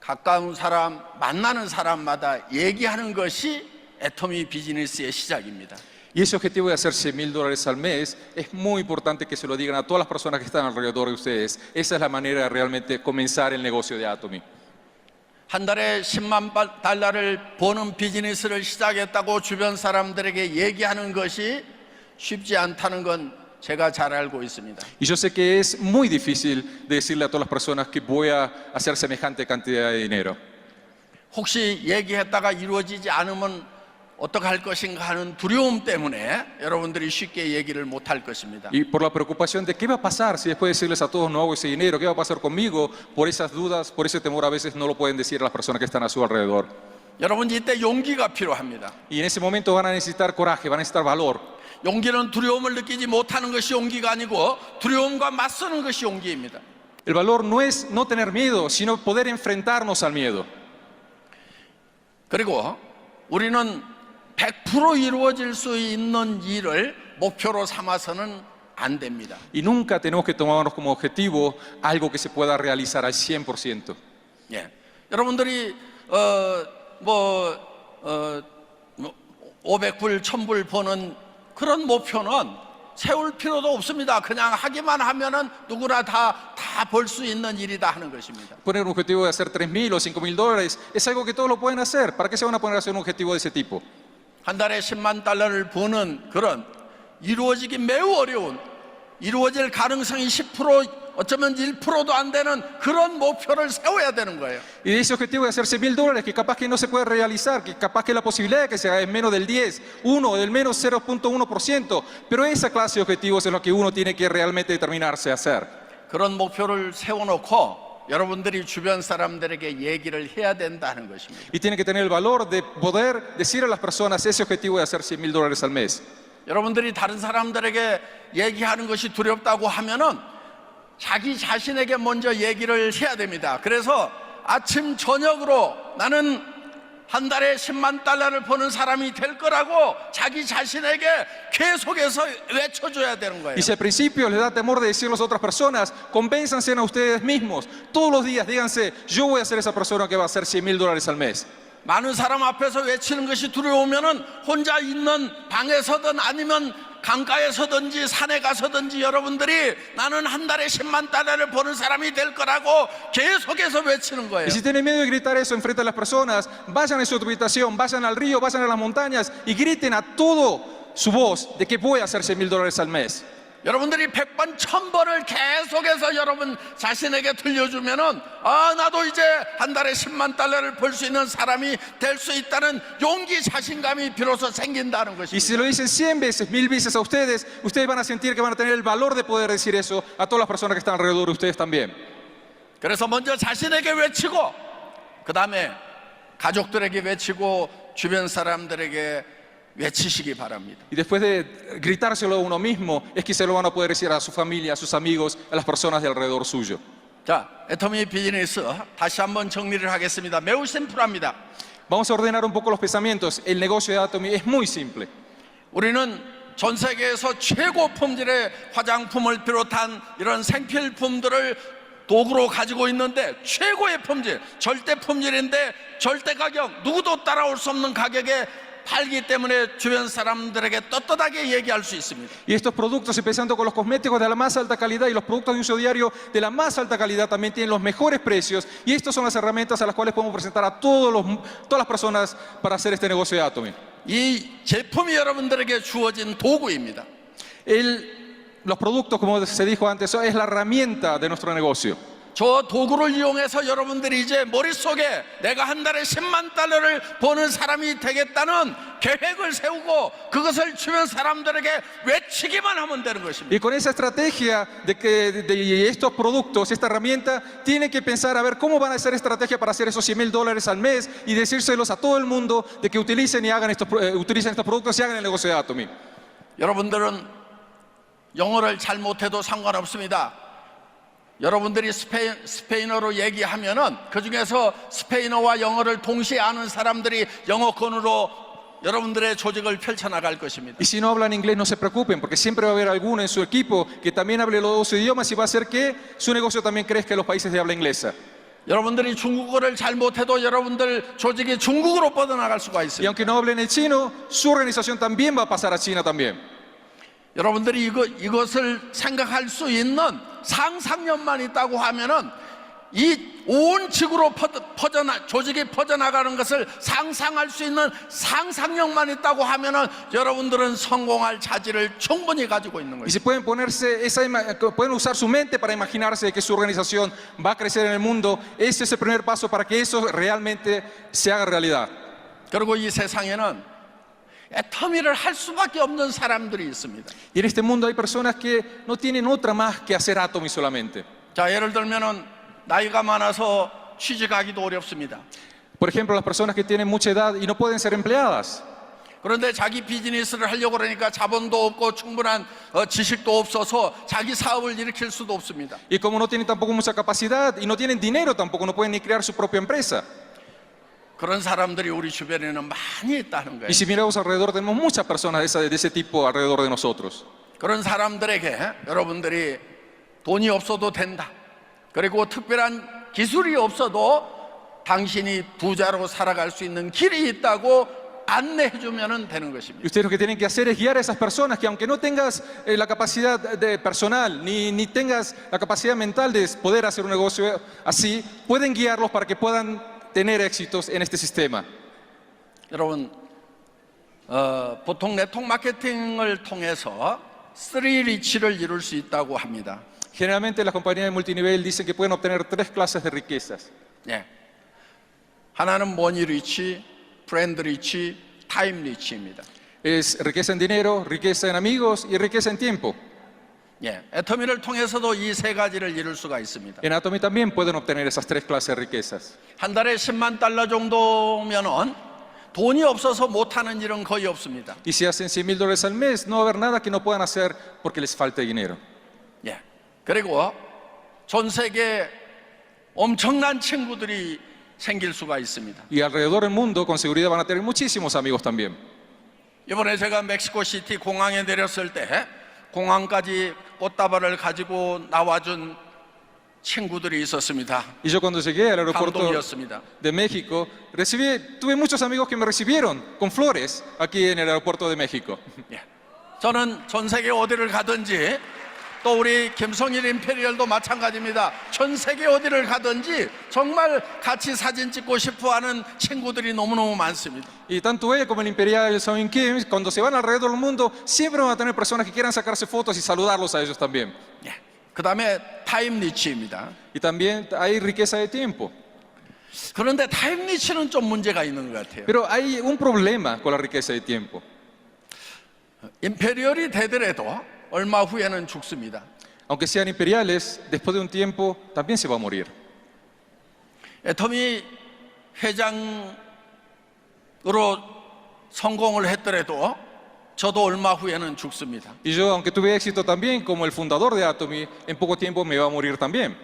가까운 사람, 만나는 사람마다 얘기하는 것이 애터미 비즈니스의 시작입니다. Y ese objetivo de hacer $100,000 al mes es muy importante que se lo digan a todas las personas que están alrededor de ustedes. Esa es la manera de realmente comenzar el negocio de Atomy. 한 달에 10만 달러를 버는 비즈니스를 시작했다고 주변 사람들에게 얘기하는 것이 쉽지 않다는 건 제가 잘 알고 있습니다. Y yo sé que es muy difícil de decirle a todas las personas que voy a hacer semejante cantidad de dinero. 혹시 얘기했다가 이루어지지 않으면 어떡할 것인가 하는 두려움 때문에 여러분들이 쉽게 얘기를 못 할 것입니다. Y por la preocupación de qué va a pasar si después de decirles a todos no hago ese dinero, qué va a pasar conmigo, por esas dudas, por ese temor a veces no lo pueden decir a las personas que están a su alrededor. 여러분 이때 용기가 필요합니다. Y en ese momento van a necesitar coraje, van a necesitar valor. 용기는 두려움을 느끼지 못하는 것이 용기가 아니고 두려움과 맞서는 것이 용기입니다. El valor no es no tener miedo, sino poder enfrentarnos al miedo. 그리고 우리는 100% 이루어질 수 있는 일을 목표로 삼아서는 안 됩니다. Y nunca tenemos que tomarnos como objetivo algo que se pueda realizar al 100%. 예. 여러분들이 500불, 1000불 버는 그런 목표는 세울 필요도 없습니다. 그냥 하기만 하면은 누구나 다 벌 수 있는 일이다 하는 것입니다. Poner un objetivo de hacer 3.000 o 5.000 dólares es algo que todos lo pueden hacer. ¿Para qué se van a poner a hacer un objetivo de ese tipo? 한 달에 10만 달러를 버는 그런 이루어지기 매우 어려운 이루어질 가능성이 10% 어쩌면 1%도 안 되는 그런 목표를 세워야 되는 거예요. Y ese objetivo de hacer 100.000 dólares que capaz que no se puede realizar, que capaz que la posibilidad de que se haga es menos del 10, 1 o del menos 0.1%, pero esa clase de objetivos es lo que uno tiene que realmente determinarse a hacer. 그런 목표를 세워놓고 여러분들이 주변 사람들에게 얘기를 해야 된다는 것입니다. Y tiene que tener el valor de poder decir a las personas ese objetivo de hacer 100.000 dólares al mes. 여러분들이 다른 사람들에게 얘기하는 것이 두렵다고 하면은 자기 자신에게 먼저 얘기를 해야 됩니다. 그래서 아침 저녁으로 나는 한 달에 10만 달러를 버는 사람이 될 거라고 자기 자신에게 계속해서 외쳐줘야 되는 거예요. Y si al principio les da temor de decirlo a otras personas, convénzanse a ustedes mismos. Todos los días díganse, yo voy a ser esa persona que va a hacer 100.000 dólares al mes. 많은 사람 앞에서 외치는 것이 두려우면은 혼자 있는 방에서든 아니면 강가에서든지 산에 가서든지 여러분들이 나는 한 달에 10만 달러를 버는 사람이 될 거라고 계속해서 외치는 거예요. Y si tienen miedo de gritar eso enfrente a las personas, vayan a su habitación, vayan al río, vayan a las montañas y griten a todo su voz de que voy a hacer 100.000 dólares al mes. 여러분들이 100번, 1000번을 계속해서 여러분 자신에게 들려주면은 나도 이제 한 달에 10만 달러를 벌 수 있는 사람이 될 수 있다는 용기, 자신감이 비로소 생긴다는 Y si 것입니다. lo dicen 100 veces, 1000 veces a ustedes, ustedes van a sentir que van a tener el valor de poder decir eso a todas las personas que están alrededor de ustedes también. 그래서 먼저 자신에게 외치고 그 다음에 가족들에게 외치고 주변 사람들에게 외치시기 바랍니다. Y después de gritárselo a uno mismo, es que se lo van a poder decir a su familia, a sus amigos, a las personas de alrededor suyo. 자, 애터미 비즈니스 다시 한번 정리를 하겠습니다. 매우 심플합니다. Vamos a ordenar un poco los pensamientos. El negocio de Atomy es muy simple. 우리는 전 세계에서 최고 품질의 화장품을 비롯한 이런 생필품들을 도구로 가지고 있는데 최고의 품질, 절대 품질인데 절대 가격, 누구도 따라올 수 없는 가격에 팔기 때문에 주변 사람들에게 떳떳하게 얘기할 수 있습니다. Y estos productos, empezando con los cosméticos de la más alta calidad y los productos de uso diario de la más alta calidad, también tienen los mejores precios. Y estas son las herramientas a las cuales podemos presentar a todas las personas para hacer este negocio de Atomy. 이 제품이 여러분들에게 주어진 도구입니다. Los productos, como se dijo antes, es la herramienta de nuestro negocio. 저 도구를 이용해서 여러분들이 이제 머릿속에 내가 한 달에 10만 달러를 버는 사람이 되겠다는 계획을 세우고 그것을 주변 사람들에게 외치기만 하면 되는 것입니다. Y con esa estrategia de estos productos, esta herramienta, tienen que pensar a ver cómo van a hacer estrategia para hacer esos 100.000 dólares al mes y decírselos a todo el mundo de que utilicen estos productos y hagan el negocio de Atomy. 여러분들은 영어를 잘 못해도 상관없습니다. 여러분들이 스페인어로 얘기하면은 그 중에서 스페인어와 영어를 동시에 아는 사람들이 영어권으로 여러분들의 조직을 펼쳐나갈 것입니다. Y si no hablan inglés, no se preocupen, porque siempre va a haber alguno en su equipo que también hable los dos idiomas y va a hacer que su negocio también crezca en los países de habla inglesa. 여러분들이 중국어를 잘 못해도 여러분들 조직이 중국으로 뻗어나갈 수가 Y 있습니다. aunque no hablen el chino, su organización también va a pasar a China también. 여러분들이 이것을 생각할 수 있는 상상력만 있다고 하면은 이 온 지구로 조직이 퍼져나가는 것을 상상할 수 있는 상상력만 있다고 하면은 여러분들은 성공할 자질을 충분히 가지고 있는 Y 거예요. si pueden pueden usar su mente para imaginarse que su organización va a crecer en el mundo, ese es el primer paso para que eso realmente se haga realidad. 그리고 이 세상에는 애터미를 할 수밖에 없는 사람들이 있습니다. Y en este mundo hay personas que no tienen otra más que hacer Atomy solamente. 자, 예를 들면은 나이가 많아서 취직하기도 어렵습니다. Por ejemplo, las personas que tienen mucha edad y no pueden ser empleadas. 그런데 자기 비즈니스를 하려고 그러니까 자본도 없고 충분한 지식도 없어서 자기 사업을 일으킬 수도 없습니다. Y como no tienen tampoco mucha capacidad y no tienen dinero tampoco, no pueden ni crear su propia empresa. 그런 사람들이 우리 주변에는 많이 있다는 거예요. Y si miramos alrededor, tenemos muchas personas de ese tipo alrededor de nosotros. 그런 사람들에게 여러분들이 돈이 없어도 된다. 그리고 특별한 기술이 없어도 당신이 부자로 살아갈 수 있는 길이 있다고 안내해 주면 되는 Y 것입니다. ustedes lo que tienen que hacer es guiar a esas personas que aunque no tengas la capacidad personal ni tengas la capacidad mental de poder hacer un negocio así, pueden guiarlos para que puedan tener éxitos en este sistema. 여러분, 보통 네트워크 마케팅을 통해서 3리치를 이룰 수 있다고 합니다. Generalmente las compañías de multinivel dicen que pueden obtener 3 clases de riquezas. 예. 하나는 머니 리치, 프렌드 리치, 타임 리치입니다. Es riqueza en dinero, riqueza en amigos y riqueza en tiempo. 예. 애터미를 통해서도 이 세 가지를 이룰 수가 있습니다. En Atomy también pueden obtener esas 3 clases de riquezas. 한 달에 10만 달러 정도면은 돈이 없어서 못하는 일은 거의 없습니다. Y si hacen $100,000 al mes, no va a haber nada que no puedan hacer porque les falte dinero. 예. 그리고 전 세계 엄청난 친구들이 생길 수가 있습니다. Y alrededor del mundo con seguridad van a tener muchísimos amigos también. 이번에 제가 멕시코 시티 공항에 내렸을 때 공항까지 꽃다발을 가지고 나와준 친구들이 있었습니다. Y yo cuando llegué al aeropuerto 감동이었습니다. de México, tuve muchos amigos que me recibieron con flores aquí en el aeropuerto de México. 예. 저는 전 세계 어디를 가든지 또 우리 김성일 임페리얼도 마찬가지입니다. 전 세계 어디를 가든지 정말 같이 사진 찍고 싶어하는 친구들이 너무너무 많습니다. Y tanto él como el Imperial Saint Kim, cuando se van alrededor del mundo, siempre van a tener personas que quieran sacarse fotos y saludarlos a ellos también. 예. 그 다음에 타임 리치입니다. Y también hay riqueza de tiempo. 그런데 타임 리치는 좀 문제가 있는 것 같아요. Pero hay un problema con la riqueza de tiempo. 임페리얼이 되더라도 얼마 후에는 죽습니다. Aunque sean imperiales, después de un tiempo también se va a morir. 애터미 회장으로 성공을 했더라도 저도 얼마 후에는 죽습니다. Y yo, aunque tuve éxito también como el fundador de Atomy, en poco tiempo me va a morir también.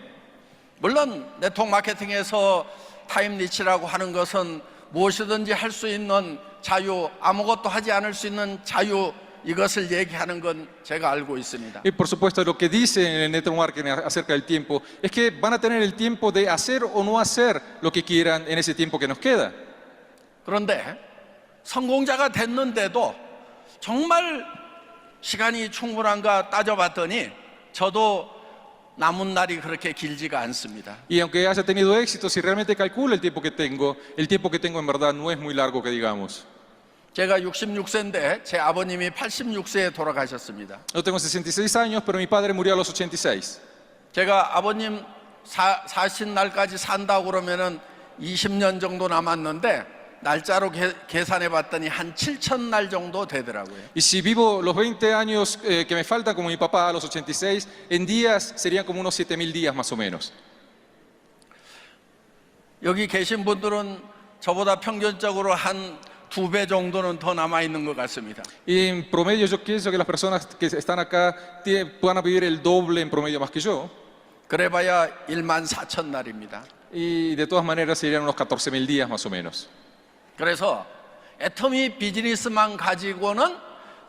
물론 네트워크 마케팅에서 타임 리치라고 하는 것은 무엇이든지 할 수 있는 자유, 아무것도 하지 않을 수 있는 자유, 이것을 얘기하는 건 제가 알고 있습니다. Y por supuesto lo que dice en el network marketing acerca del tiempo es que van a tener el tiempo de hacer o no hacer lo que quieran en ese tiempo que nos queda. 그런데 성공자가 됐는데도 정말 시간이 충분한가 따져봤더니 저도 남은 날이 그렇게 길지가 않습니다. Y aunque haya tenido éxito, si realmente calculo el tiempo que tengo en verdad no es muy largo que digamos. 제가 66세인데 제 아버님이 86세에 돌아가셨습니다. Yo tengo 66 años, pero mi padre murió a los 86. 제가 아버님 사신 날까지 산다고 그러면은 20년 정도 남았는데 날짜로 계산해 봤더니 한 7,000날 정도 되더라고요. Y si vivo los 20 años que me faltan como mi papá a los 86, en días serían como unos 7,000 días más o menos. 여기 계신 분들은 저보다 평균적으로 한 2배 정도는 더 남아 있는 것 같습니다. Y en promedio yo pienso que las personas que están acá puedan vivir el doble en promedio más que yo. 그래봐야 14,000날입니다. Y de todas maneras serían unos 14,000 días más o menos. 그래서 애터미 비즈니스만 가지고는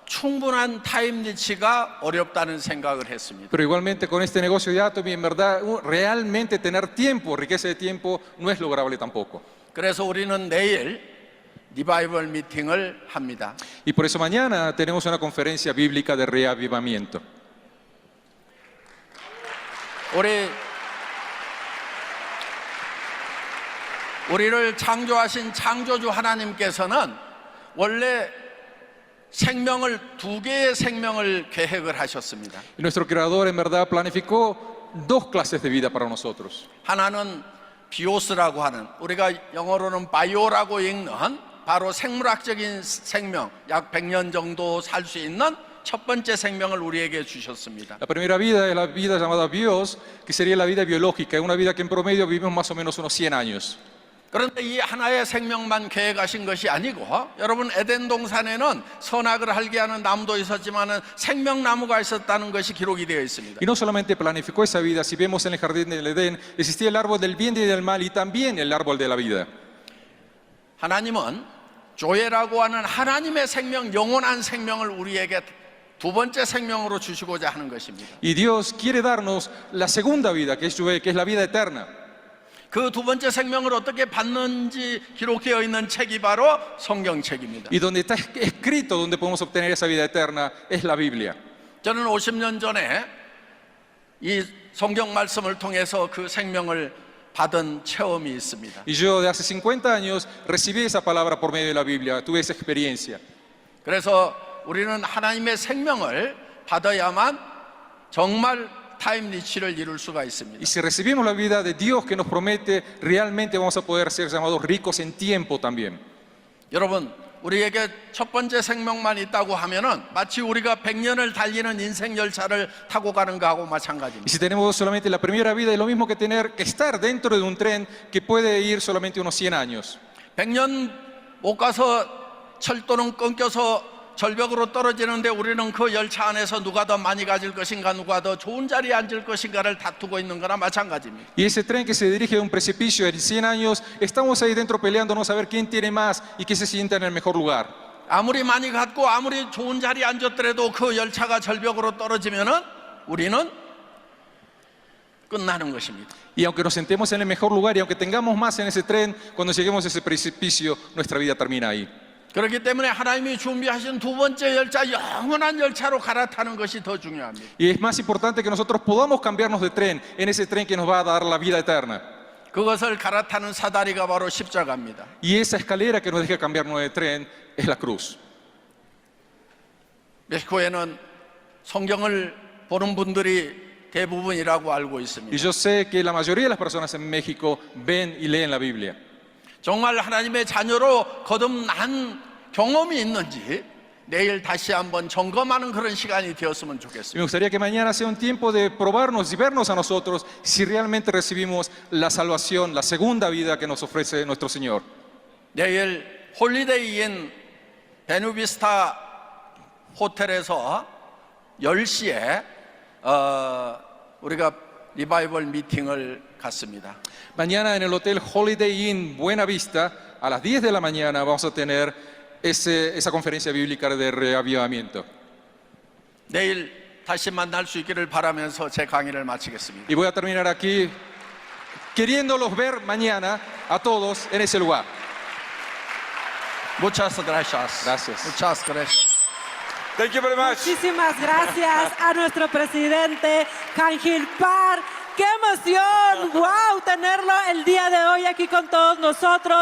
충분한 타임 리치가 어렵다는 생각을 했습니다. Pero igualmente con este negocio de Atomy, en verdad, realmente tener tiempo, riqueza de tiempo, no es lograble tampoco. 그래서 우리는 내일 리바이벌 미팅을 합니다. Y por eso mañana tenemos una conferencia bíblica de reavivamiento. 우리 우리를 창조하신 창조주 하나님께서는 원래 생명을 두 개의 생명을 계획을 하셨습니다. Y nuestro Creador en verdad planificó dos clases de vida para nosotros. 하나는 비오스라고 하는, 우리가 영어로는 바이오라고 읽는 바로 생물학적인 생명, 약 100년 정도 살 수 있는 첫 번째 생명을 우리에게 주셨습니다. La primera vida es la vida llamada bios, que sería la vida biológica, una vida que en promedio vivimos más o menos unos 100 años. 그런데 이 하나의 생명만 계획하신 것이 아니고, 여러분 에덴 동산에는 선악을 알게 하는 나무도 있었지만 생명나무가 있었다는 것이 기록이 되어 있습니다. Y no solamente planificó esa vida, si vemos en el jardín del Edén, existía el árbol del bien y del mal y también el árbol de la vida. 하나님은 조에라고 하는 하나님의 생명, 영원한 생명을 우리에게 두 번째 생명으로 주시고자 하는 것입니다. Y Dios quiere darnos la segunda vida, que es Joé, que es la vida eterna. 그 두 번째 생명을 어떻게 받는지 기록되어 있는 책이 바로 성경책입니다. Y donde está escrito donde podemos obtener esa vida eterna es la Biblia. 저는 50년 전에 이 성경 말씀을 통해서 그 생명을 받은 체험이 있습니다. Y yo de hace 50 años recibí esa palabra por medio de la Biblia, tuve esa experiencia. 그래서 우리는 하나님의 생명을 받아야만 정말 타임리치를 이룰 수가 있습니다. Y si recibimos la vida de Dios que nos promete, realmente vamos a poder ser llamados ricos en tiempo también. 여러분, 우리에게 첫 번째 생명만 있다고 하면은 마치 우리가 100년을 달리는 인생 열차를 타고 가는 거하고 Y 마찬가지입니다. si tenemos solamente la primera vida, es lo mismo que tener que estar dentro de un tren que puede ir solamente unos 100 años. 100년 못 가서 철도는 끊겨서 절벽으로 떨어지는데 우리는 그 열차 안에서 누가 더 많이 가질 것인가, 누가 더 좋은 자리에 앉을 것인가를 다투고 있는 거나 마찬가지입니다. Y ese tren que se dirige a un precipicio en 100 años, estamos ahí dentro peleándonos a ver quién tiene más y quién se sienta en el mejor lugar. 아무리 많이 갔고 아무리 좋은 자리에 앉았더라도 그 열차가 절벽으로 떨어지면은 우리는 끝나는 것입니다. Y aunque nos sentemos en el mejor lugar y aunque tengamos más en ese tren, cuando lleguemos a ese precipicio, nuestra vida termina ahí. 그렇기 때문에 하나님이 준비하신 두 번째 열차, 영원한 열차로 갈아타는 것이 더 중요합니다. Y es más importante que nosotros podamos cambiarnos de tren en ese tren que nos va a dar la vida eterna. 그것을 갈아타는 사다리가 바로 십자가입니다. Y esa escalera que nos deja cambiarnos de tren es la cruz. 멕시코에는 성경을 보는 분들이 대부분이라고 알고 있습니다. Y yo sé que la mayoría de las personas en México ven y leen la Biblia. 정말 하나님의 자녀로 거듭난 경험이 있는지 내일 다시 한번 점검하는 그런 시간이 되었으면 Y 좋겠습니다. me gustaría que mañana sea un tiempo de probarnos y vernos a nosotros si realmente recibimos la salvación, la segunda vida que nos ofrece nuestro Señor. 내일 홀리데이인 베누비스타 호텔에서 10시에 우리가 리바이벌 미팅을 갖습니다. Mañana en el Hotel Holiday Inn Buena Vista, a las 10 de la mañana, vamos a tener esa conferencia bíblica de reavivamiento. 내일 다시 만날 수 있기를 바라면서 제 강의를 마치겠습니다. Y voy a terminar aquí queriéndolos ver mañana a todos en ese lugar. Muchas gracias. Gracias. Muchas gracias. Thank you very much. Muchísimas gracias a nuestro presidente Canjil Par. ¡Qué emoción! ¡Wow! Tenerlo el día de hoy aquí con todos nosotros.